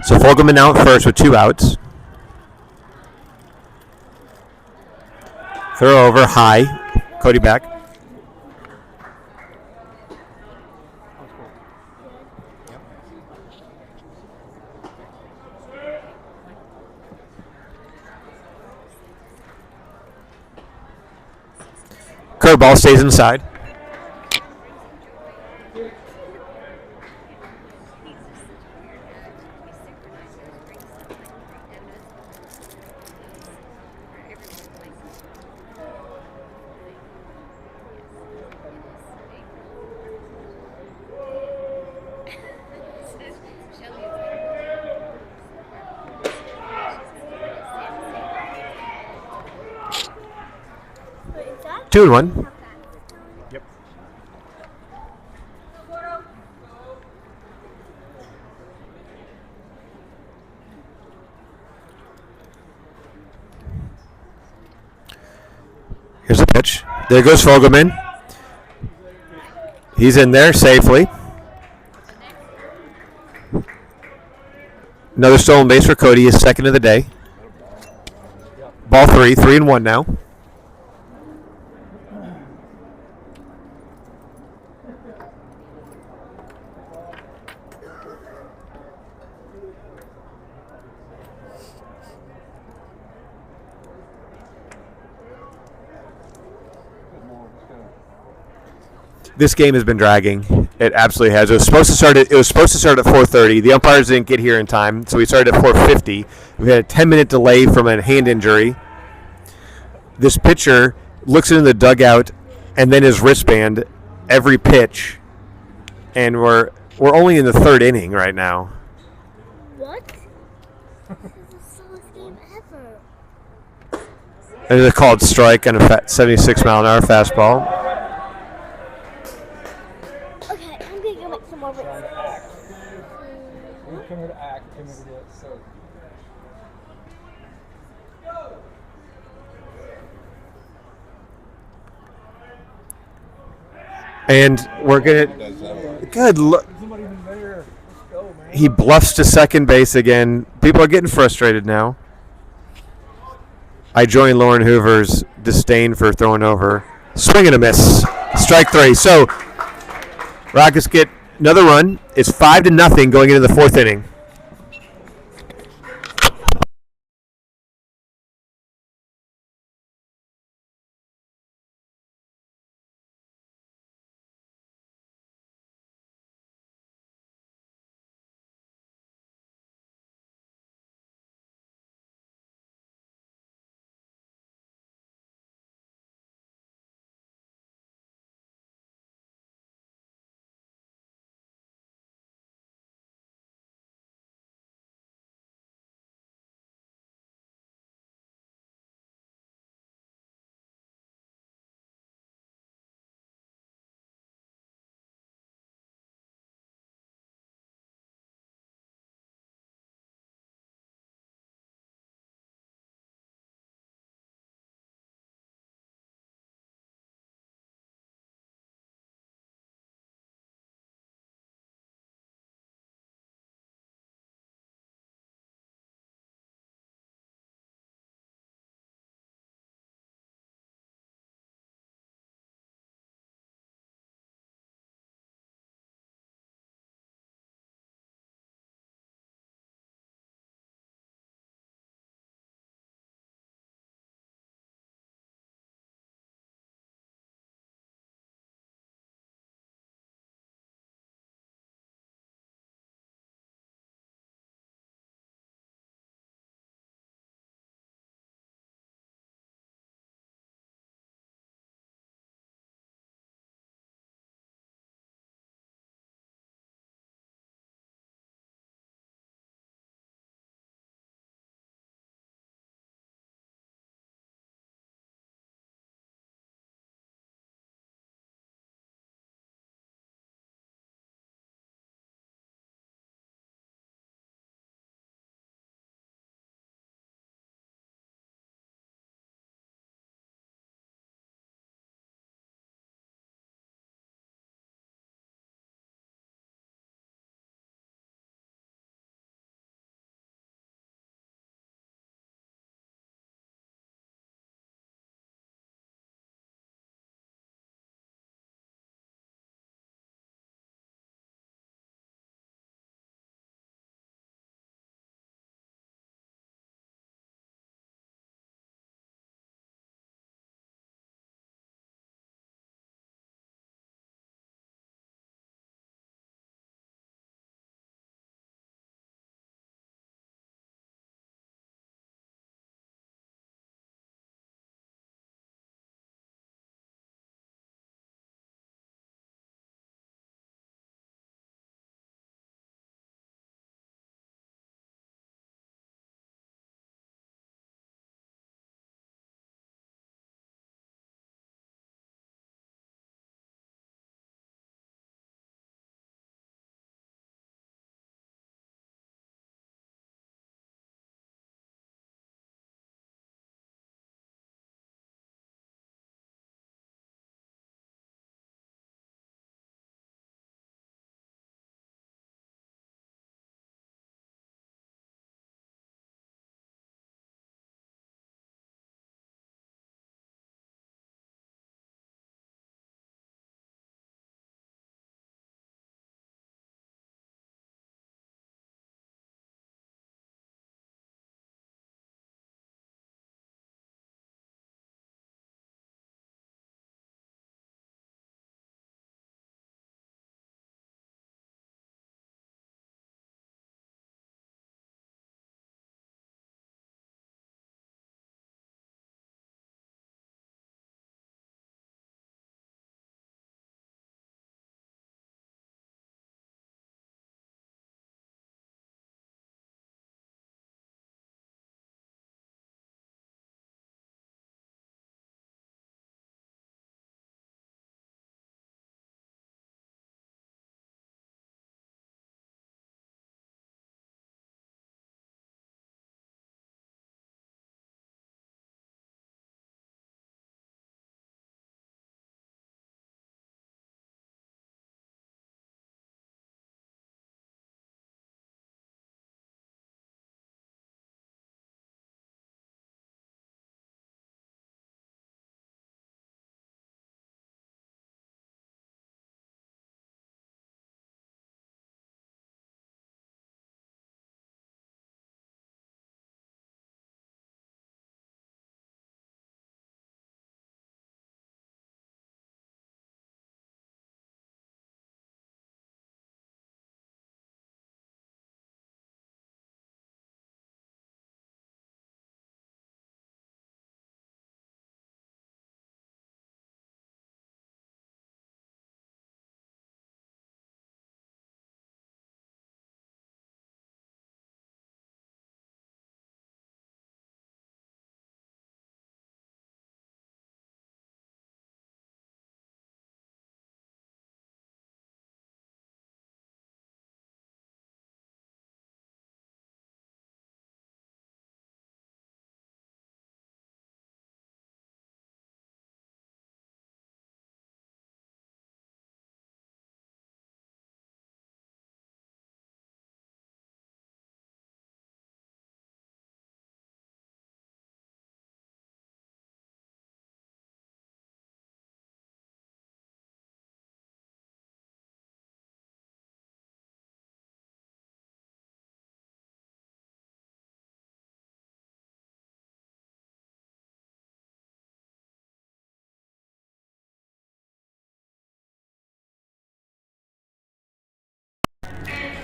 So Fogelman out first with 2 outs. Throw over high. Cody back. Curveball stays inside. 2-1. Yep. Here's a pitch. There goes Fogelman. He's in there safely. Another stolen base for Cody, his second of the day. Ball 3-1 now. This game has been dragging. It absolutely has. It was supposed to start at 4:30. The umpires didn't get here in time, so we started at 4:50. We had a 10-minute delay from a hand injury. This pitcher looks into the dugout and then his wristband every pitch, and we're only in the third inning right now. What? This is the slowest game ever. And they called strike on a 76-mile-an-hour fastball. Okay, I'm gonna go make some more Trying ribs. to act. We come here to act. Come here to do it. So. And we're He gonna does that. good look. There's nobody even there. Let's go, man. He bluffs to second base again. People are getting frustrated now. I join Lauren Hoover's disdain for throwing over. Swing and a miss. Strike 3. So Rockets get another run. It's 5-0 going into the fourth inning.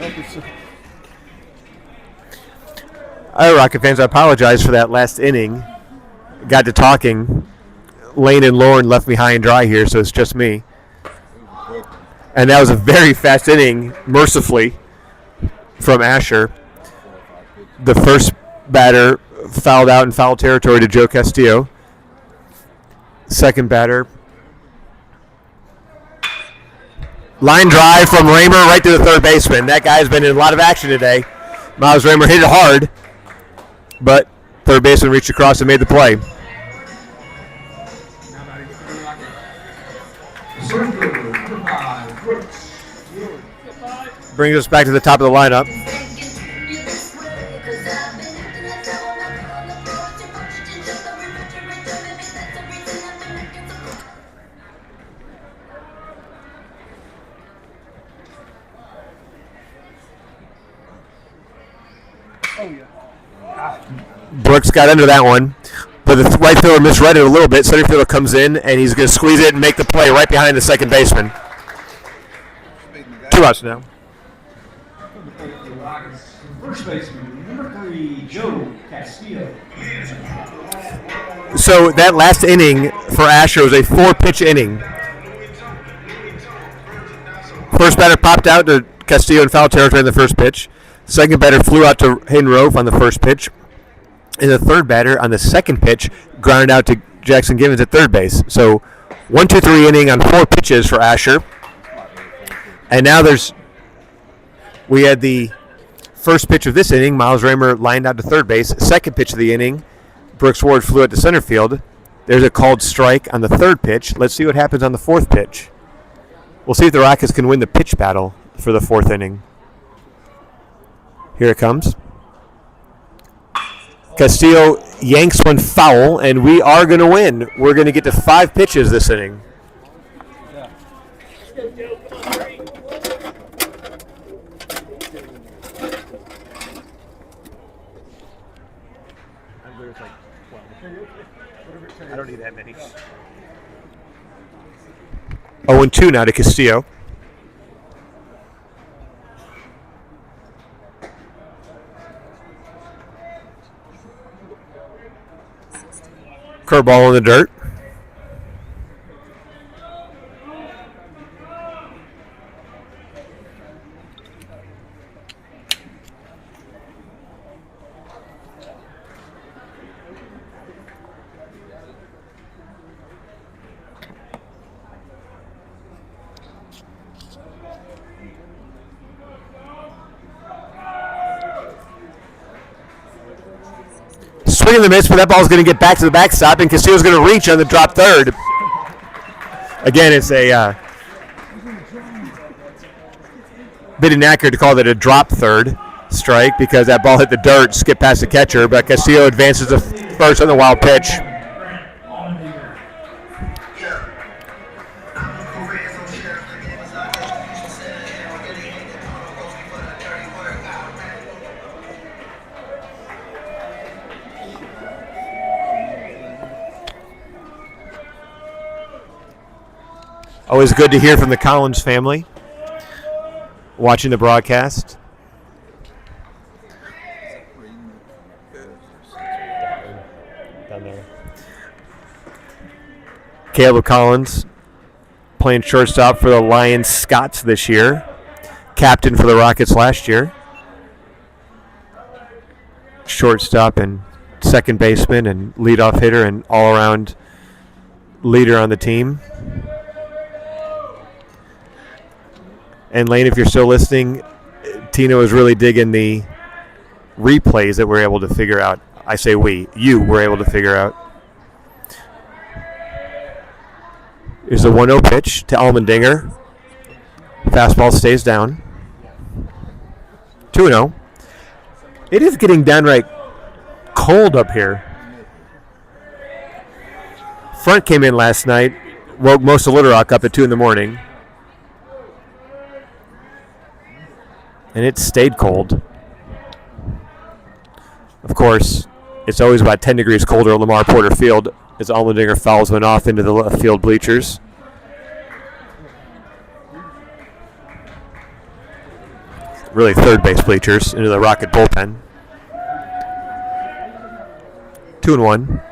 Help us. All right, Rocket fans, I apologize for that last inning. Got to talking. Lane and Lauren left me high and dry here, so it's just me. And that was a very fast inning, mercifully, from Asher. The first batter fouled out in foul territory to Joe Castillo. Second batter, line drive from Raymer right to the third baseman. That guy's been in a lot of action today. Miles Raymer hit it hard, but third baseman reached across and made the play. Brings us back to the top of the lineup. Oh, yeah. Brooks got under that one, but the right fielder misread it a little bit. Center fielder comes in, and he's going to squeeze it and make the play right behind the second baseman. 2 outs now. First baseman, number 3, Joe Castillo. So that last inning for Asher was a 4-pitch inning. First batter popped out to Castillo in foul territory in the first pitch. Second batter flew out to Hayden Rove on the first pitch. And the third batter on the second pitch grounded out to Jackson Givens at third base. So 1-2-3 inning on 4 pitches for Asher. And now we had the first pitch of this inning. Miles Raymer lined out to third base. Second pitch of the inning, Brooks Ward flew out to center field. There's a called strike on the third pitch. Let's see what happens on the fourth pitch. We'll see if the Rockets can win the pitch battle for the fourth inning. Here it comes. Castillo yanks one foul, and we are going to win. We're going to get to 5 pitches this inning. I don't need that many. 0-2 now to Castillo. Curveball in the dirt. Swing and the miss, but that ball's going to get back to the backstop, and Castillo's going to reach on the drop third. Again, it's a bit inaccurate to call that a drop third strike because that ball hit the dirt, skipped past the catcher, but Castillo advances to first on the wild pitch. Always good to hear from the Collins family watching the broadcast. Down there. Caleb Collins playing shortstop for the Lions Scots this year. Captain for the Rockets last year. Shortstop and second baseman and leadoff hitter and all-around leader on the team. And Lane, if you're still listening, Tino is really digging the replays that we're able to figure out. I say you were able to figure out. Here's a 1-0 pitch to Allmendinger. Fastball stays down. 2-0. It is getting downright cold up here. Front came in last night, woke most of Little Rock up at 2 in the morning. And it stayed cold. Of course, it's always about 10 degrees colder at Lamar Porter Field as Allmendinger fouls one off into the left field bleachers. really third base bleachers into the Rocket bullpen. 2-1.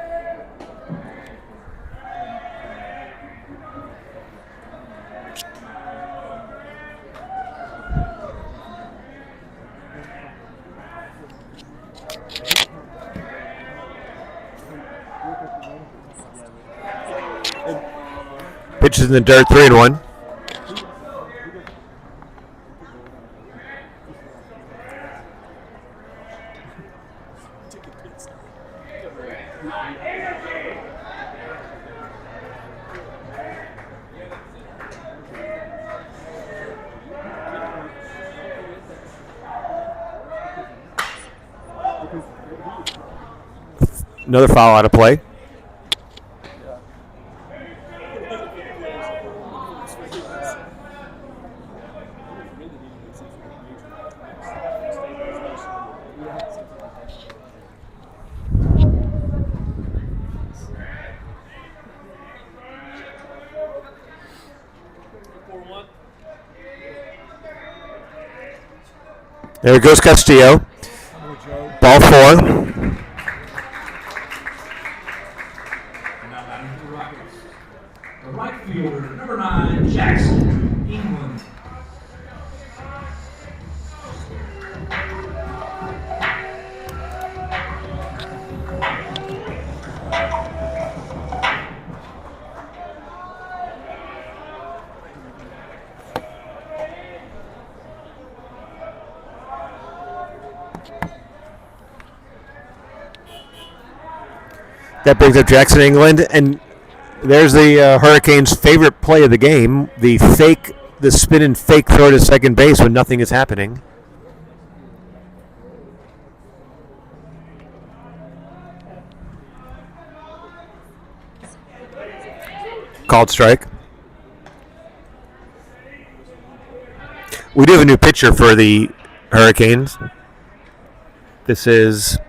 Pitches in the dirt, 3-1. Another foul out of play. There goes Castillo. Ball 4. Now batting for the Rockets. The right fielder, number 9, Jackson, England. That brings up Jackson, England, and there's the Hurricanes' favorite play of the game: the spin and fake throw to second base when nothing is happening. Called strike. We do have a new pitcher for the Hurricanes. This is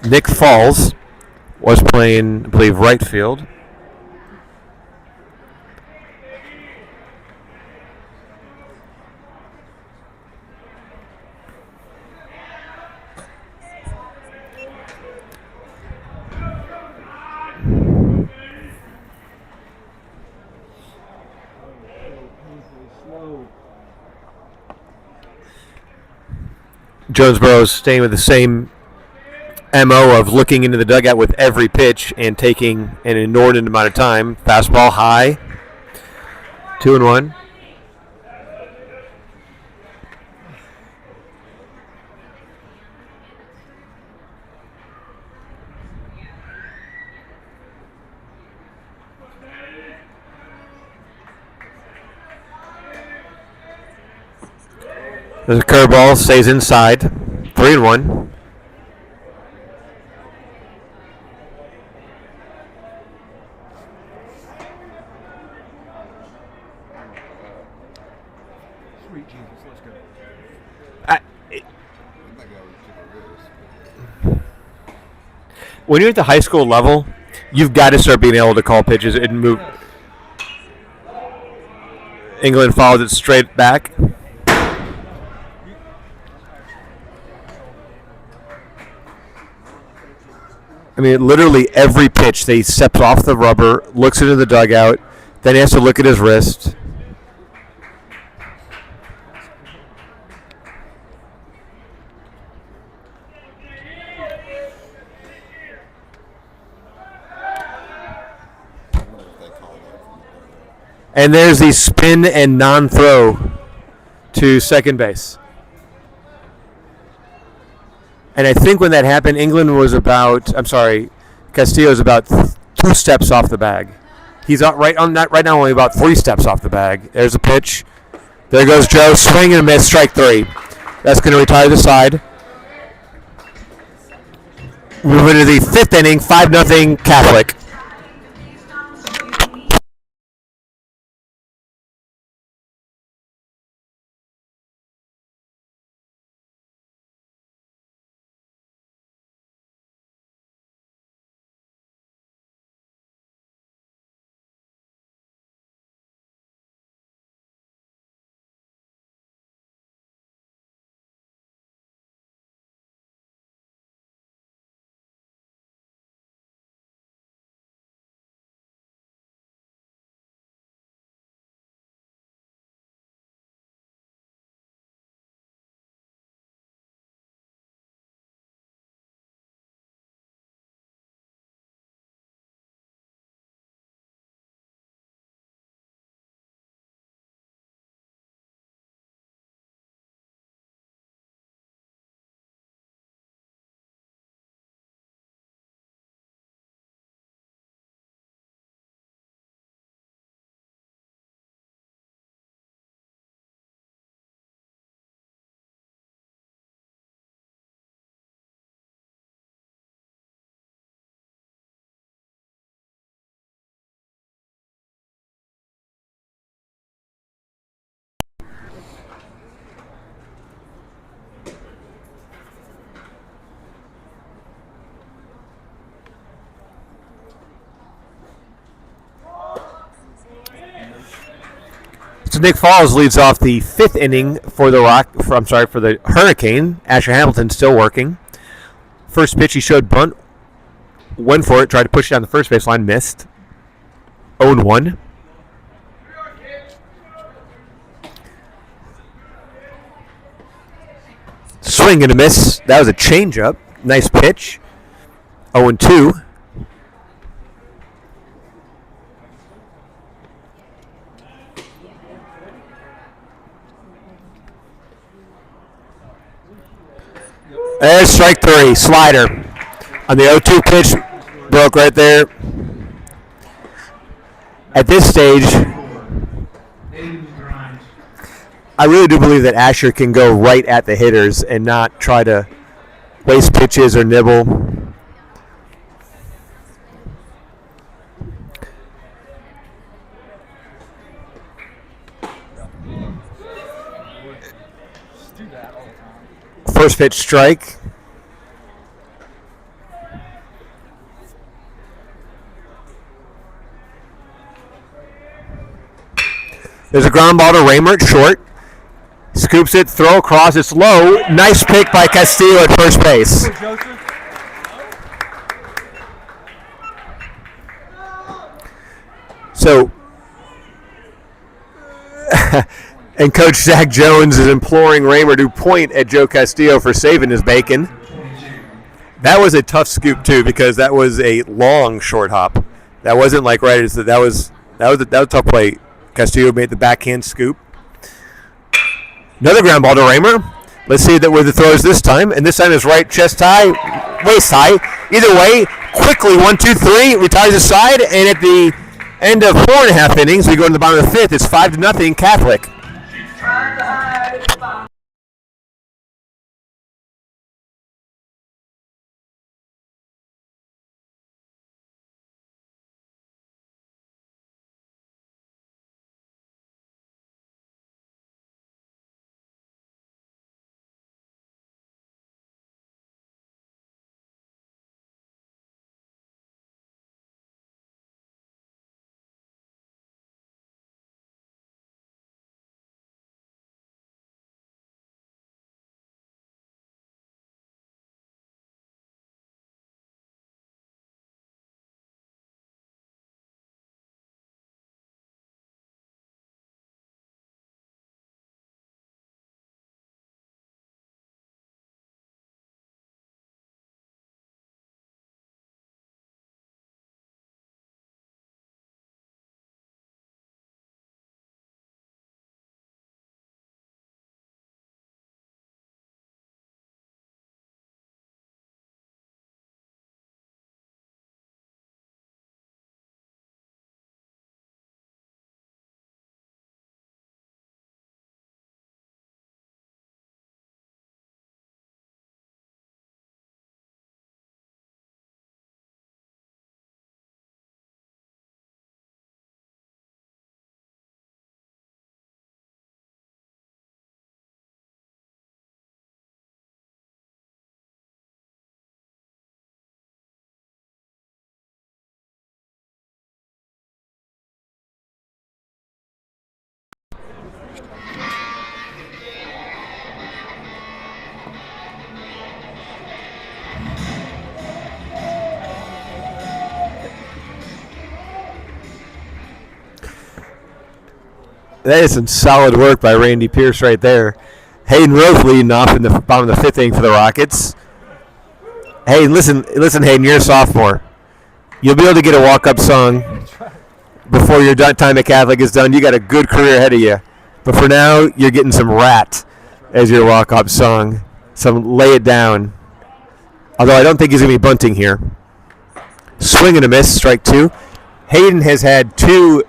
Nick Falls. Was playing, I believe, right field. Jonesboro is staying with the same MO of looking into the dugout with every pitch and taking an inordinate amount of time. Fastball high. 2-1. There's a curveball, stays inside. 3-1. Sweet Jesus, let's go. When you're at the high school level, you've got to start being able to call pitches and move. England follows it straight back. I mean, literally every pitch, they steps off the rubber, looks into the dugout, then he has to look at his wrist. And there's the spin and non-throw to second base. And I think when that happened, Castillo was about 2 steps off the bag. He's right now only about 3 steps off the bag. There's a pitch. There goes Joe, swing and a miss, strike 3. That's going to retire the side. Moving to the 5th inning, 5-0 Catholic. Nick Falls leads off the 5th inning for the Hurricane. Asher Hamilton still working. First pitch, he showed bunt. Went for it, tried to push it down the first baseline, missed. 0-1. Swing and a miss. That was a changeup. Nice pitch. 0-2. There's strike 3. Slider. On the 0-2 pitch. Broke right there. At this stage, I really do believe that Asher can go right at the hitters and not try to waste pitches or nibble. First pitch strike. There's a ground ball to Raymer at short. Scoops it, throw across, it's low. Nice pick by Castillo at first base. So, and Coach Zach Jones is imploring Raymer to point at Joe Castillo for saving his bacon. That was a tough scoop too, because that was a long short hop. That wasn't like right. That was a tough play. Castillo made the backhand scoop. Another ground ball to Raymer. Let's see where the throw is this time. And this time is right chest high, waist high. Either way, quickly 1-2-3, retires his side, and at the end of 4.5 innings, we go to the bottom of the 5th. It's 5-0 Catholic. That is some solid work by Randy Pierce right there. Hayden Rose leading off in the bottom of the 5th inning for the Rockets. Hey, listen, Hayden, you're a sophomore. You'll be able to get a walk-up song before your time at Catholic is done. You got a good career ahead of you. But for now, you're getting some Rat as your walk-up song. Some Lay It Down. Although I don't think he's going to be bunting here. Swing and a miss, strike 2. Hayden has had 2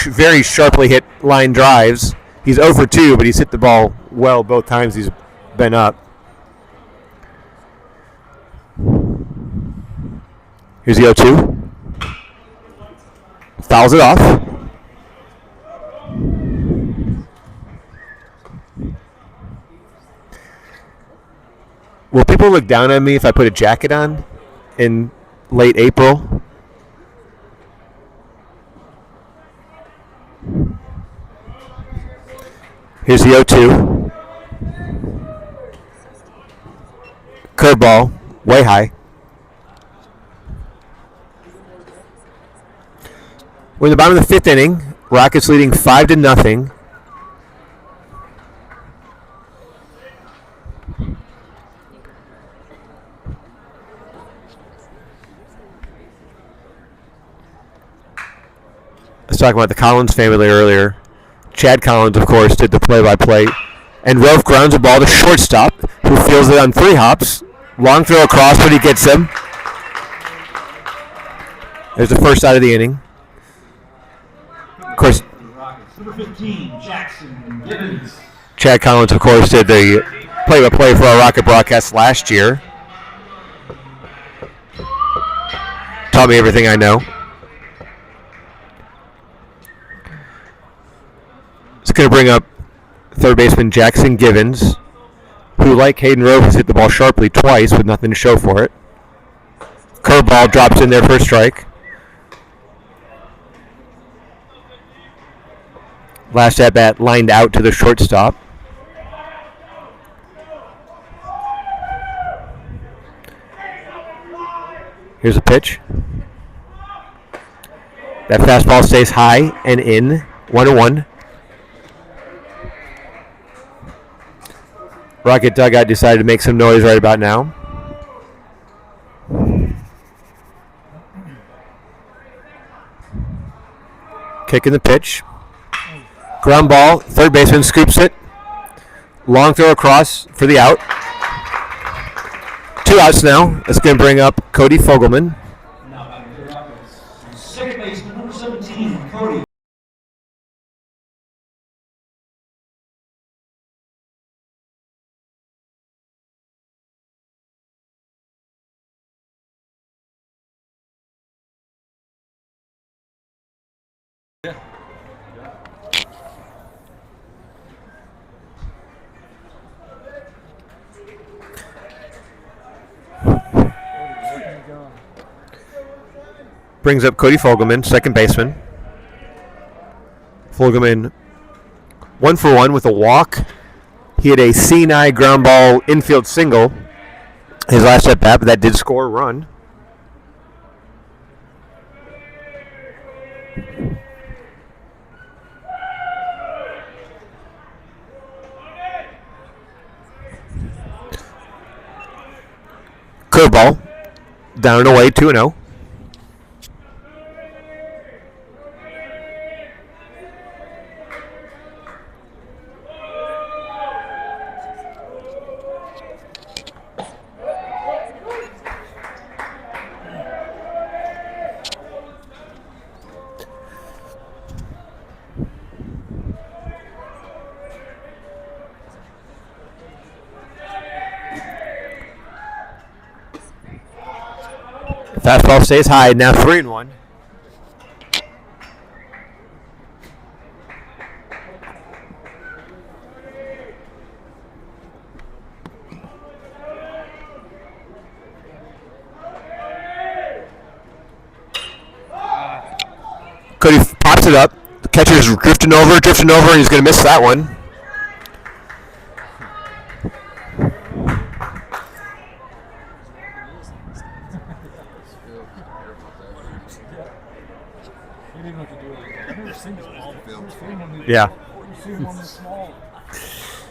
very sharply hit line drives. He's 0 for 2, but he's hit the ball well both times he's been up. Here's the 0-2. Fouls it off. Will people look down on me if I put a jacket on in late April? Here's the 0-2. Curveball, way high. We're in the bottom of the 5th inning. Rockets leading 5-0. I was talking about the Collins family earlier. Chad Collins, of course, did the play-by-play. And Rove grounds a ball to shortstop, who fields it on 3 hops. Long throw across, but he gets him. There's the first out of the inning. Of course, Rockets. Number 15, Jackson Gibbons. Chad Collins, of course, did the play-by-play for our Rocket broadcast last year. Taught me everything I know. It's going to bring up third baseman Jackson Givens, who, like Hayden Rove, has hit the ball sharply twice with nothing to show for it. Curveball drops in there for a strike. Last at bat lined out to the shortstop. Here's a pitch. That fastball stays high and in. 1-1. Rocket dugout decided to make some noise right about now. Kicking the pitch. Ground ball. Third baseman scoops it. Long throw across for the out. 2 outs now. That's going to bring up Cody Fogelman. Now back to the Rockets. Second baseman, number 17, Cody. Brings up Cody Fogelman, second baseman. Fogelman 1 for 1 with a walk. He had a C&I ground ball infield single his last at bat, but that did score a run. Curveball down and away, 2-0. Fastball stays high, now 3-1. Cody pops it up. The catcher's drifting over, and he's going to miss that one. Yeah.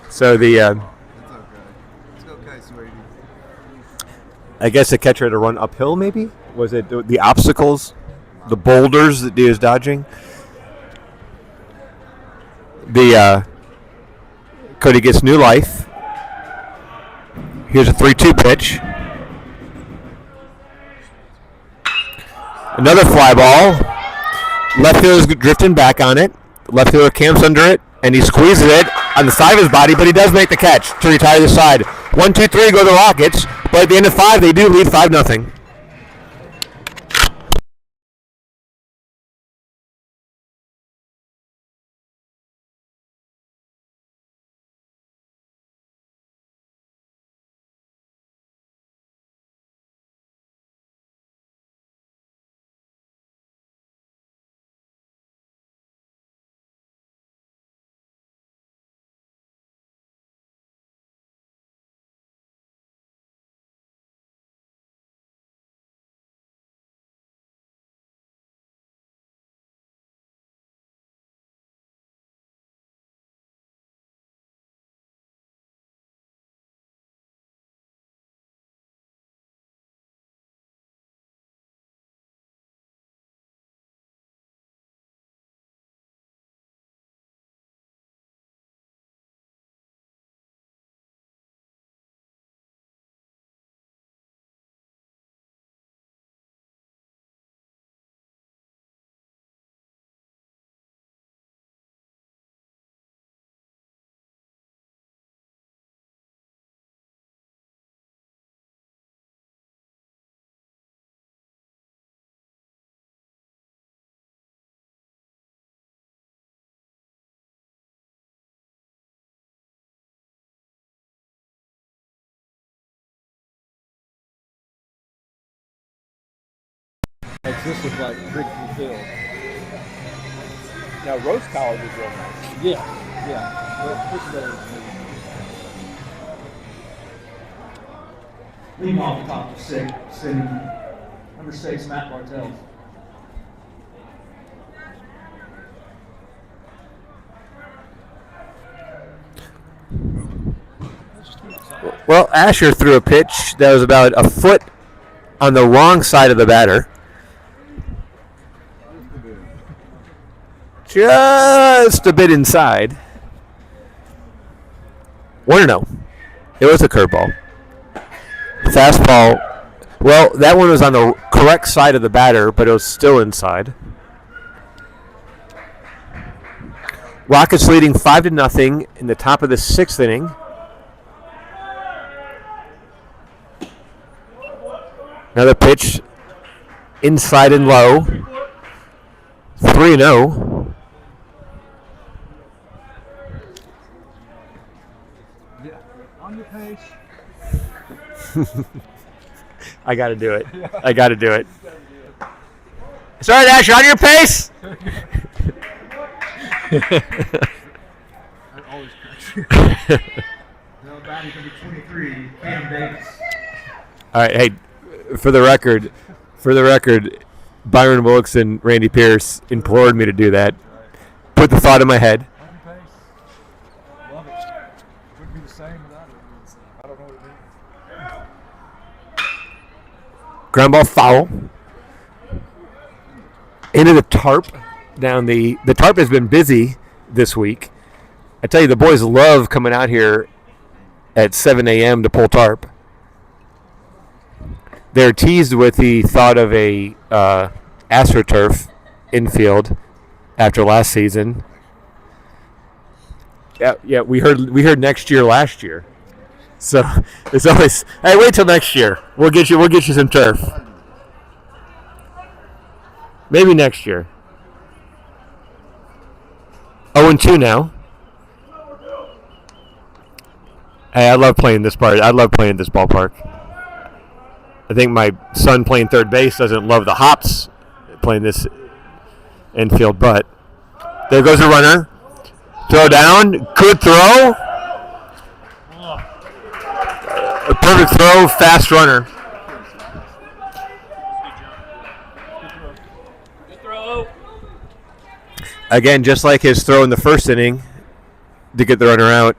So the It's okay. It's okay, sweetie. I guess the catcher had to run uphill. Maybe was it the obstacles, the boulders that he was dodging? The Cody gets new life. Here's a 3-2 pitch. Another fly ball. Left fielder's drifting back on it. Left fielder camps under it, and he squeezes it on the side of his body, but he does make the catch to retire the side. 1-2-3 go the Rockets, but at the end of 5, they do lead 5-0. This is like Wrigley Field. Now, Rose College is real nice. Yeah. Well, this is better. Leading off the top of six, sitting number 6, Matt Bartels. Well, Asher threw a pitch that was about a foot on the wrong side of the batter. Just a bit inside. 1-0. It was a curveball. Fastball. Well, that one was on the correct side of the batter, but it was still inside. Rockets leading 5-0 in the top of the 6th inning. Another pitch inside and low. 3-0. Yeah. On your pace. I got to do it. I got to do it. It's all right, Asher. On your pace. I always catch you. Now batting number 23, Cam Davis. All right. Hey, for the record, Byron Wilkes and Randy Pierce implored me to do that. Put the thought in my head. On your pace. Love it. Wouldn't be the same without it. I don't know what it means. Ground ball foul. Into the tarp. The tarp has been busy this week. I tell you, the boys love coming out here at 7 a.m. to pull tarp. They're teased with the thought of a AstroTurf infield after last season. Yeah, we heard next year last year. So it's always, hey, wait till next year. We'll get you some turf. Maybe next year. 0-2 now. Hey, I love playing this part. I love playing this ballpark. I think my son playing third base doesn't love the hops playing this infield, but there goes a runner. Throw down. Good throw. A perfect throw. Fast runner. Good throw. Again, just like his throw in the first inning to get the runner out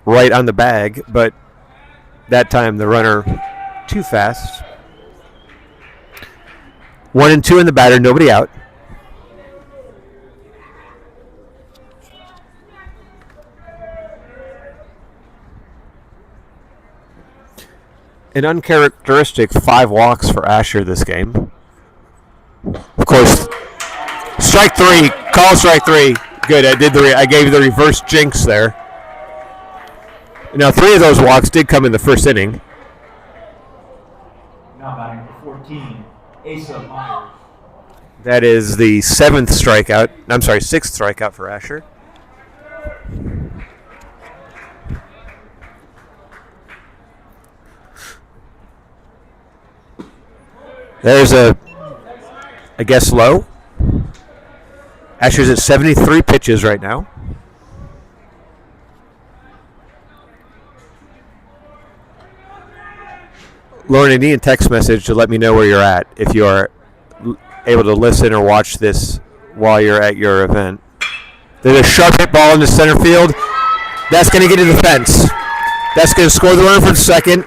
right on the bag, but that time the runner too fast. 1-2 in the batter, nobody out. An uncharacteristic 5 walks for Asher this game. Of course, strike 3. Call strike 3. Good. I gave you the reverse jinx there. Now, 3 of those walks did come in the first inning. Now batting number 14, Asa Myers. That is the 6th strikeout for Asher. There's I guess low. Asher's at 73 pitches right now. Lauren, I need a text message to let me know where you're at if you are able to listen or watch this while you're at your event. There's a sharp hit ball in the center field. That's going to get to the fence. That's going to score the runner for the second.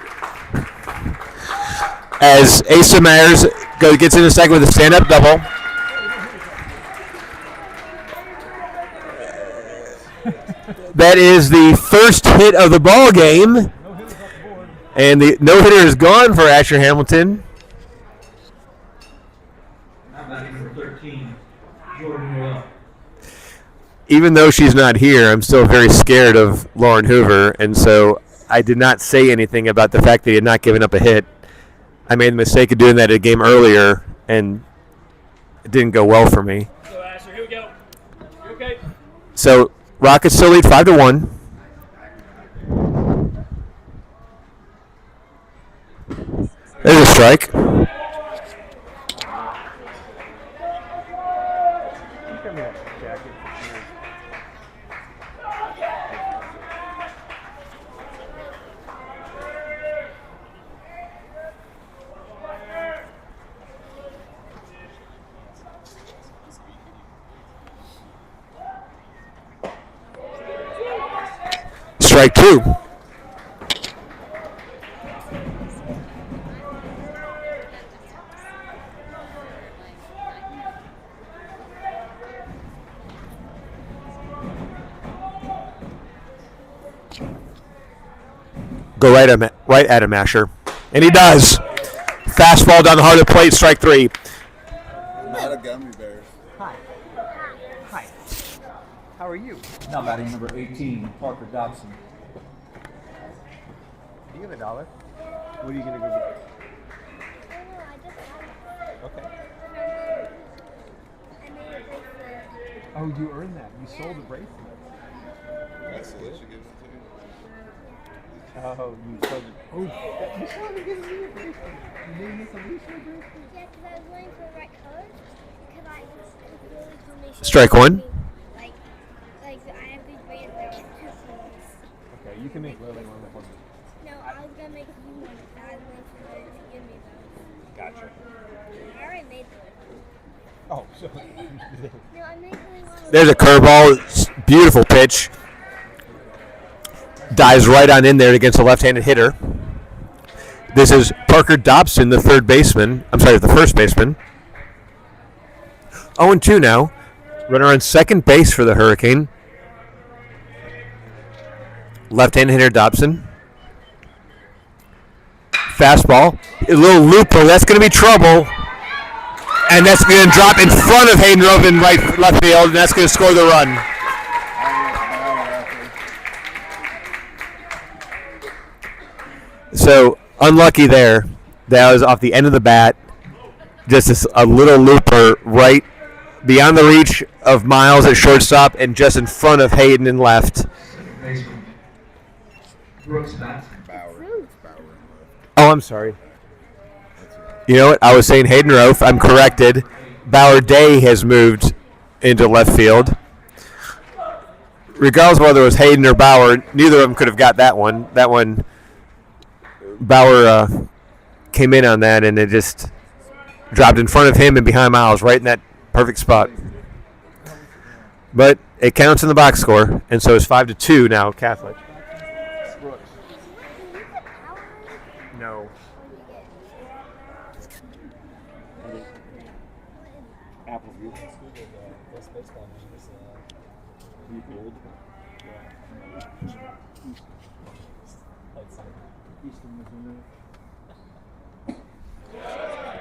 As Asa Myers gets in the second with a stand-up double. That is the first hit of the ball game. And the no-hitter is gone for Asher Hamilton. Now batting number 13, Jordan Noel. Even though she's not here, I'm still very scared of Lauren Hoover, and so I did not say anything about the fact that he had not given up a hit. I made the mistake of doing that at a game earlier, and it didn't go well for me. So, Asher, here we go. You okay? So Rockets still lead 5-1. There's a strike. me that jacket for years. Strike two. Go right at him, Asher. And he does. Fastball down the heart of the plate, strike three. Not a gummy bear. Hi. Hi. How are you? Now batting number 18, Parker Dobson. You give $1. What are you gonna go get? Okay. Oh, you earned that. You sold a bracelet. That's what you give it Oh, you sold it. Oh, you sold it. Give me a bracelet. You made me some bracelet. Yeah, because I was waiting for the right color. Because I really told me. Strike one. Like I have these bands that are 2 colors. Okay, you can make Lily one for me. No, I was gonna make you one. I was waiting for her to give me those. Gotcha. I already made those. Oh, so. No, I made really one. There's a curveball. Beautiful pitch. Dives right on in there against a left-handed hitter. This is Parker Dobson, the third baseman. I'm sorry, the first baseman. 0-2 now. Runner on second base for the Hurricane. Left-handed hitter Dobson. Fastball. A little looper. That's going to be trouble. And that's going to drop in front of Hayden Rove in left field, and that's going to score the run. So, unlucky there. That was off the end of the bat. Just a little looper right beyond the reach of Miles at shortstop and just in front of Hayden in left. Baseman. Brooks bat. Oh, I'm sorry. You know what? I was saying Hayden Rove. I'm corrected. Bauer Day has moved into left field. Regardless of whether it was Hayden or Bauer, neither of them could have got that one. That one, Bauer came in on that, and it just dropped in front of him and behind Miles, right in that perfect spot. But it counts in the box score, and so it's 5-2 now, Catholic. No. Apple View.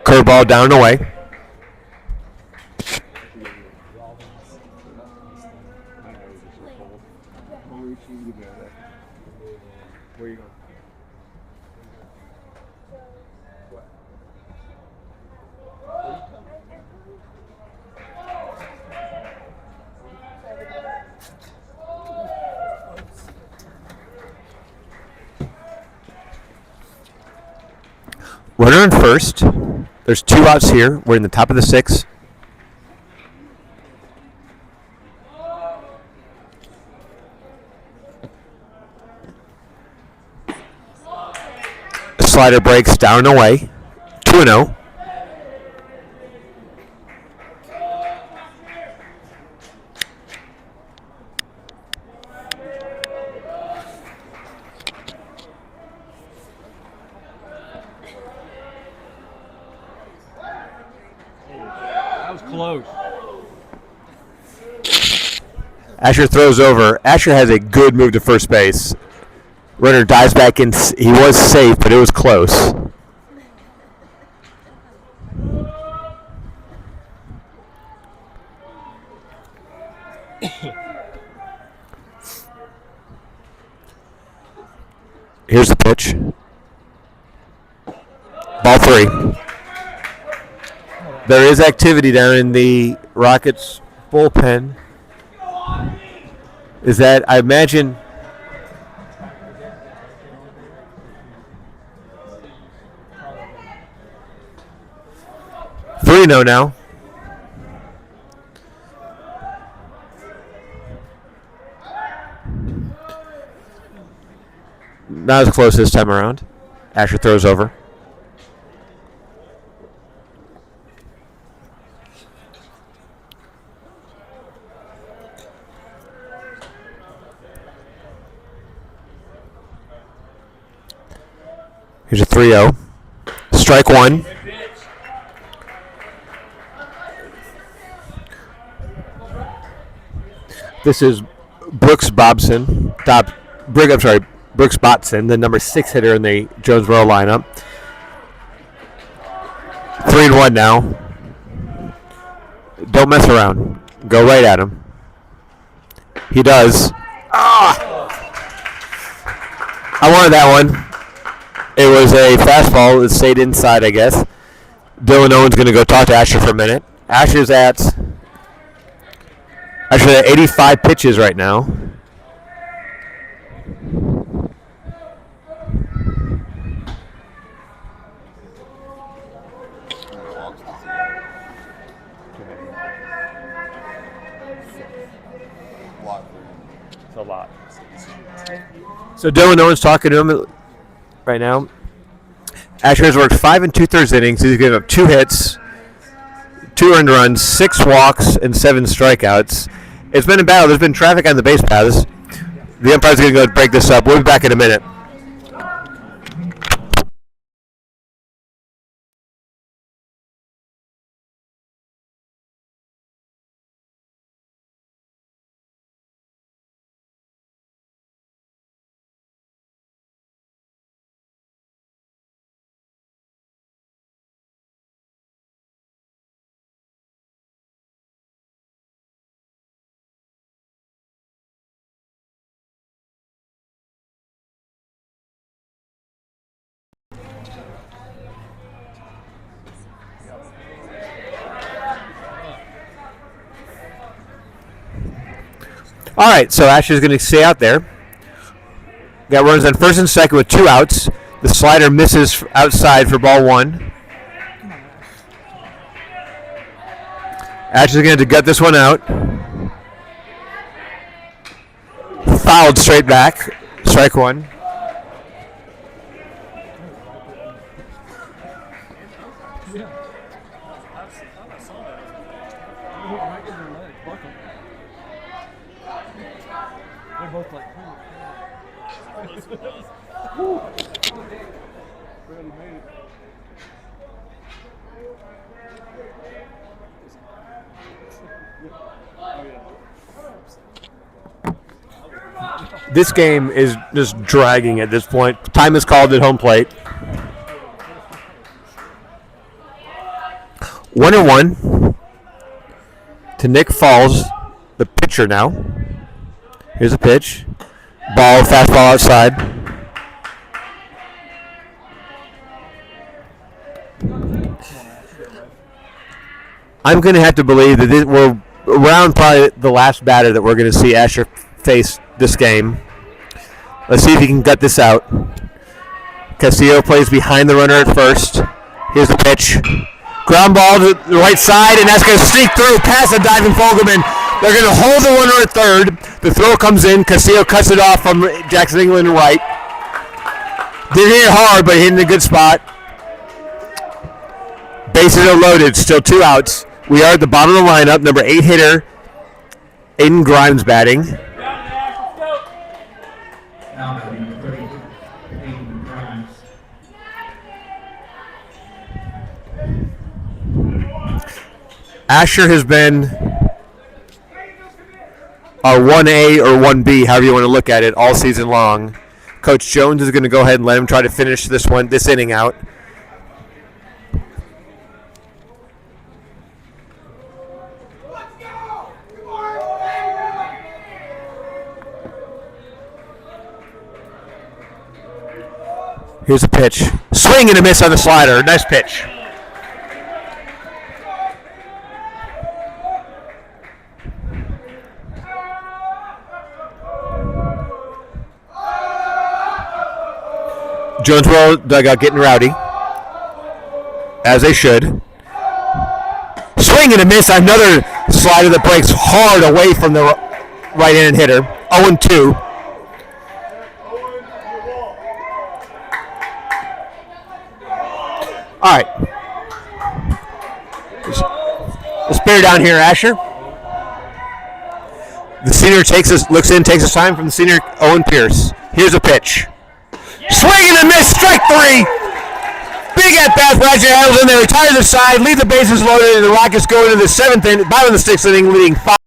Curveball down and away. Where are you going? Runner in first. There's 2 outs here. We're in the top of the 6th. Slider breaks down and away. 2-0. That was close. Asher throws over. Asher has a good move to first base. Runner dives back in. He was safe, but it was close. Here's the pitch. Ball 3. There is activity down in the Rockets bullpen. Is that, I imagine, $3-0 now. not as close this time around. Asher throws over. Here's a 3-0. Strike one. This is Brooks Bobson. Brooks Botson, the number 6 hitter in the Jonesboro lineup. 3-1 now. Don't mess around. Go right at him. He does. I wanted that one. It was a fastball. It stayed inside, I guess. Dylan Owen's going to go talk to Asher for a minute. Asher's at 85 pitches right now. It's a lot. So Dylan Owen's talking to him right now. Asher has worked 5 2/3 innings. He's given up 2 hits, 2 earned runs, 6 walks, and 7 strikeouts. It's been a battle. There's been traffic on the base paths. The umpire's going to go break this up. We'll be back in a minute. All right, so Asher's going to stay out there. Got runners on first and second with 2 outs. The slider misses outside for ball 1. Asher's going to gut this one out. Fouled straight back. Strike 1. They're both like, barely made it. This game is just dragging at this point. Time is called at home plate. 1-1 to Nick Falls, the pitcher now. Here's a pitch. Ball, fastball outside. I'm going to have to believe that we're around probably the last batter that we're going to see Asher face this game. Let's see if he can gut this out. Castillo plays behind the runner at first. Here's the pitch. Ground ball to the right side, and that's going to sneak through past the diving Fogelman. They're going to hold the runner at third. The throw comes in. Castillo cuts it off from Jackson England right. Didn't hit it hard, but hit in a good spot. Bases are loaded. Still 2 outs. We are at the bottom of the lineup. Number 8 hitter, Aiden Grimes batting. Now batting number 30, Aiden Grimes. Asher has been our 1A or 1B, however you want to look at it, all season long. Coach Jones is going to go ahead and let him try to finish this inning out. Here's a pitch. Swing and a miss on the slider. Nice pitch. Jonesboro dugout getting rowdy, as they should. Swing and a miss. Another slider that breaks hard away from the right-handed hitter. 0-2. All right. Let's bear down here, Asher. The senior looks in, takes his time from the senior, Owen Pierce. Here's a pitch. Swing and a miss, strike 3. Big at bat, Roger Adams in there, retire the side, leave the bases loaded, and the Rockets go into the 7th inning, bottom of the 6th inning, leading 5.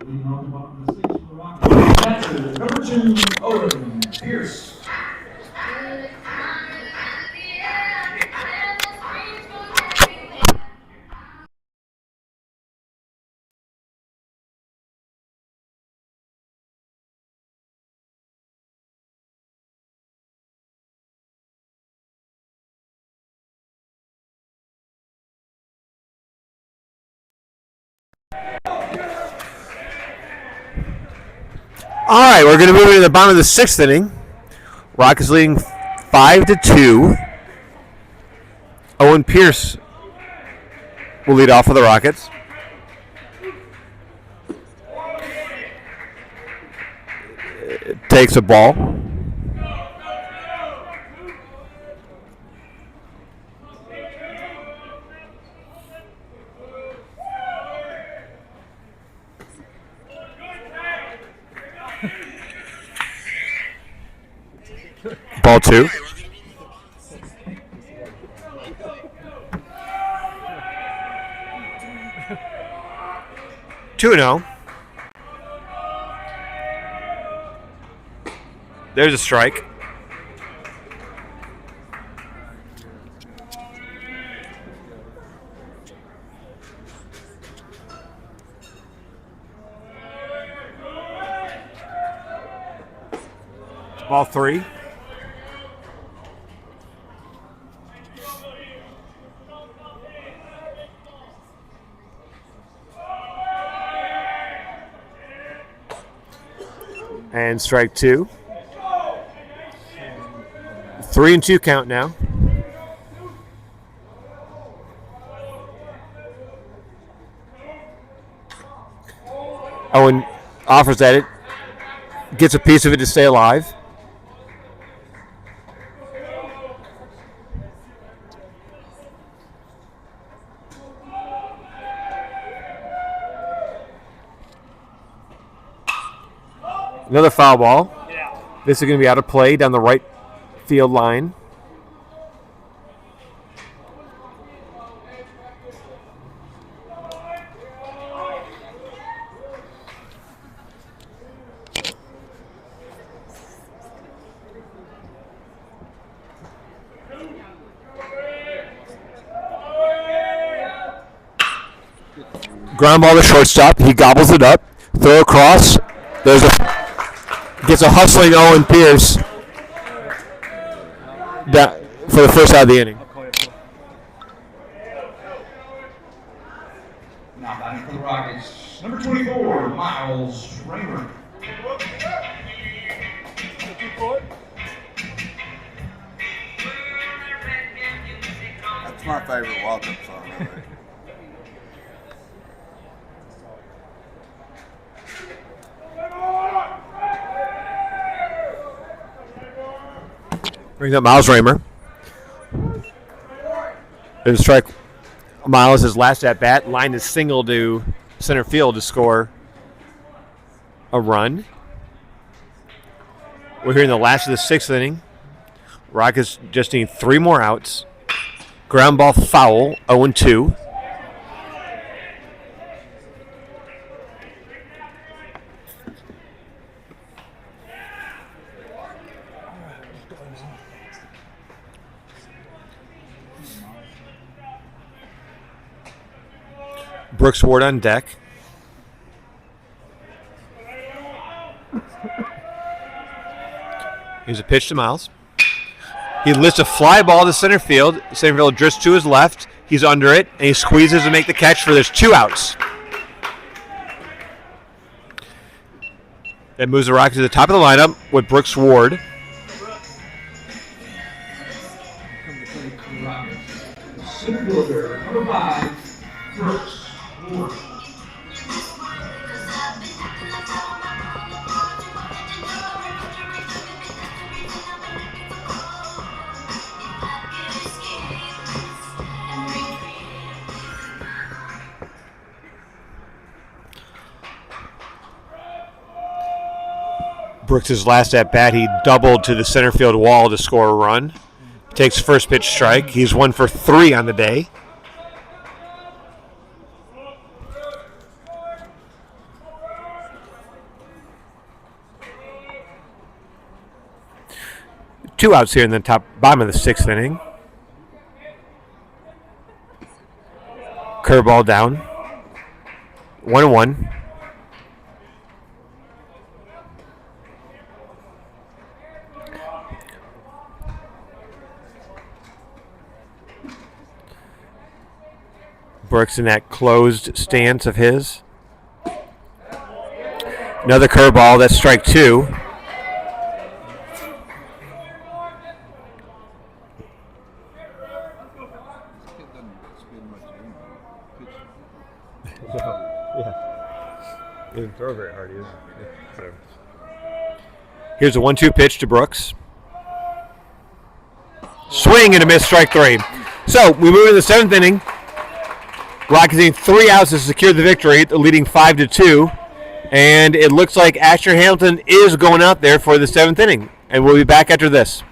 Leading off the bottom of the 6th for the Rockets. Catcher, number 2, Owen Pierce. All right, we're going to move into the bottom of the 6th inning. Rockets leading 5-2. Owen Pierce will lead off for the Rockets. Takes a ball. Ball 2. Two and 0. There's a strike. Ball 3. And strike 2. 3-2 count now. Owen offers at it. Gets a piece of it to stay alive. Another foul ball. This is going to be out of play down the right field line. Ground ball to shortstop. He gobbles it up. Throw across. Gets a hustling Owen Pierce for the first out of the inning. Now batting for the Rockets, number 24, Miles Raymer. That's my favorite walk-up song. I think. Brings up Miles Raymer. There's a strike. Miles, his last at bat, lined his single to center field to score a run. We're here in the last of the sixth inning. Rockets just need 3 more outs. Ground ball foul, 0-2. Brooks Ward on deck. Here's a pitch to Miles. He lifts a fly ball to center field. Center field drifts to his left. He's under it, and he squeezes to make the catch for there's 2 outs. That moves the Rockets to the top of the lineup with Brooks Ward. Center fielder, number 5, Brooks Ward. Brooks' last at bat, he doubled to the center field wall to score a run. Takes first pitch strike. He's 1 for 3 on the day. Two outs here in the bottom of the 6th inning. Curveball down. 1-1. Brooks in that closed stance of his. Another curveball. That's strike 2. He didn't throw very hard either. Here's a 1-2 pitch to Brooks. Swing and a miss, strike 3. So we move into the 7th inning. Rockets need 3 outs to secure the victory, leading 5-2. And it looks like Asher Hamilton is going out there for the 7th inning. And we'll be back after this.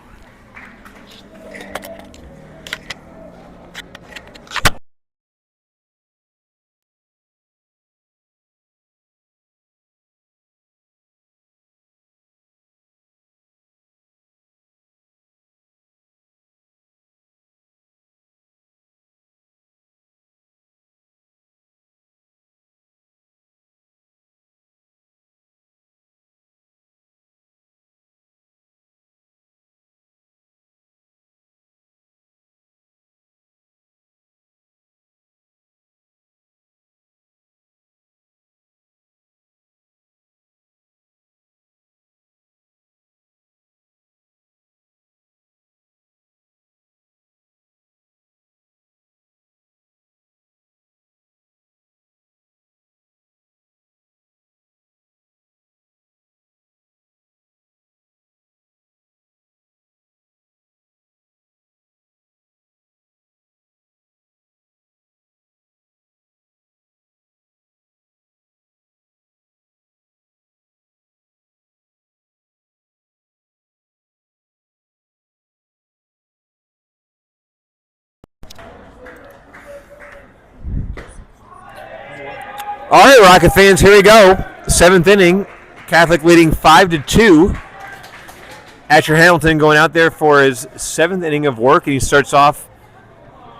All right, Rocket fans, here we go. 7th inning. Catholic leading 5-2. Asher Hamilton going out there for his 7th inning of work, and he starts off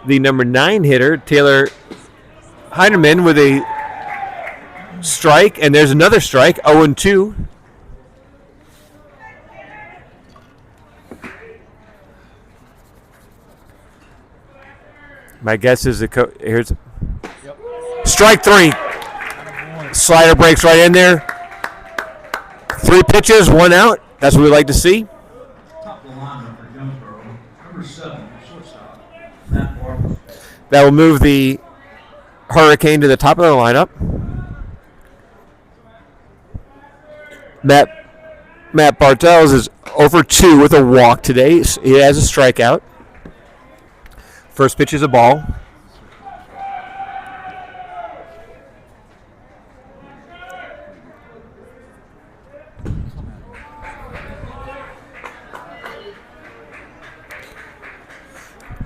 the number 9 hitter, Taylor Heinerman, with a Strike, and there's another strike. 0-2. My guess is here's strike 3. Slider breaks right in there. 3 pitches, 1 out. That's what we like to see. Top of the lineup for Jonesboro. Number 7, shortstop, Matt Barber. That will move the Hurricane to the top of the lineup. Matt Bartels is over 2 with a walk today. He has a strikeout. First pitch is a ball.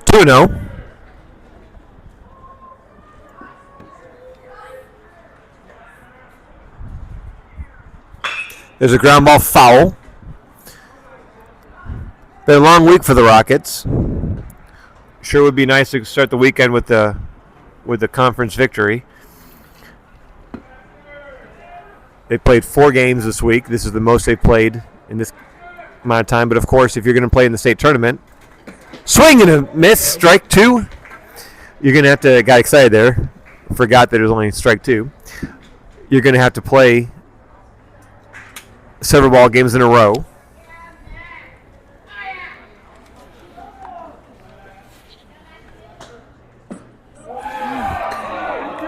Two 2-0. There's a ground ball foul. Been a long week for the Rockets. Sure would be nice to start the weekend with the conference victory. They played 4 games this week. This is the most they've played in this amount of time. But of course, if you're going to play in the state tournament, swing and a miss, strike 2. You're going to have to, got excited there, forgot that it was only strike 2. You're going to have to play several ball games in a row.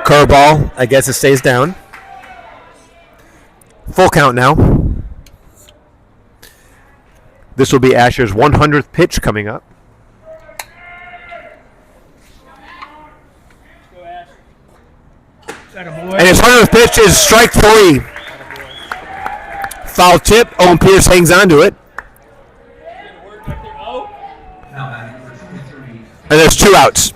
Curveball, I guess it stays down. Full count now. This will be Asher's 100th pitch coming up. And his 100th pitch is strike 3. Foul tip. Owen Pierce hangs on to it. And there's 2 outs.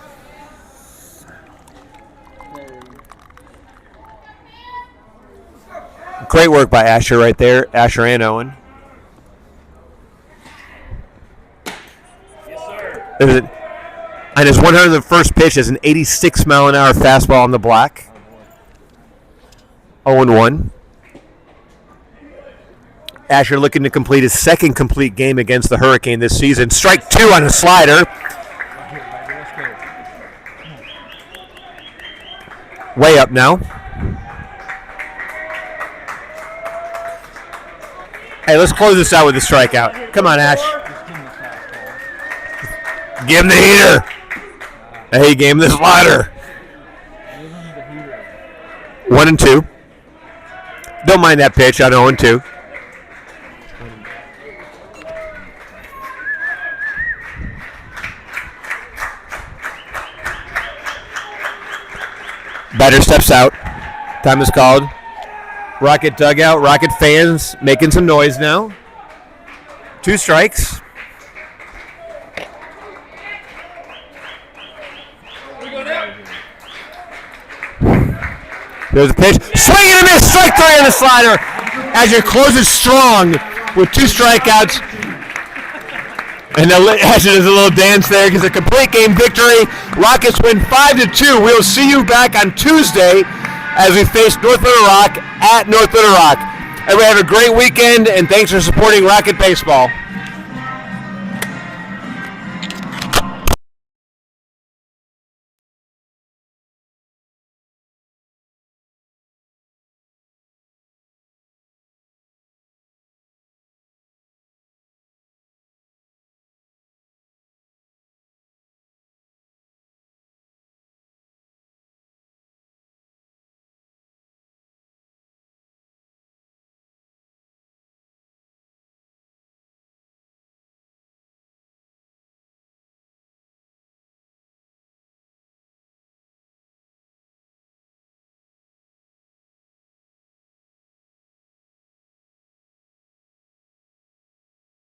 Great work by Asher right there. Asher and Owen. Yes, sir. And his 101st pitch is an 86-mile-an-hour fastball on the black. 0-1. Asher looking to complete his second complete game against the Hurricane this season. Strike 2 on a slider. Way up now. Hey, let's close this out with a strikeout. Come on, Ash. Give him the heater. Hey, he gave him the slider. 1-2. Don't mind that pitch on 0-2. Batter steps out. Time is called. Rocket dugout, Rocket fans making some noise now. 2 strikes. There's a pitch. Swing and a miss. Strike 3 on the slider. As you close it strong with 2 strikeouts. And Asher does a little dance there because a complete game victory. Rockets win 5-2. We'll see you back on Tuesday as we face North Little Rock at North Little Rock. Everybody have a great weekend, and thanks for supporting Rocket Baseball.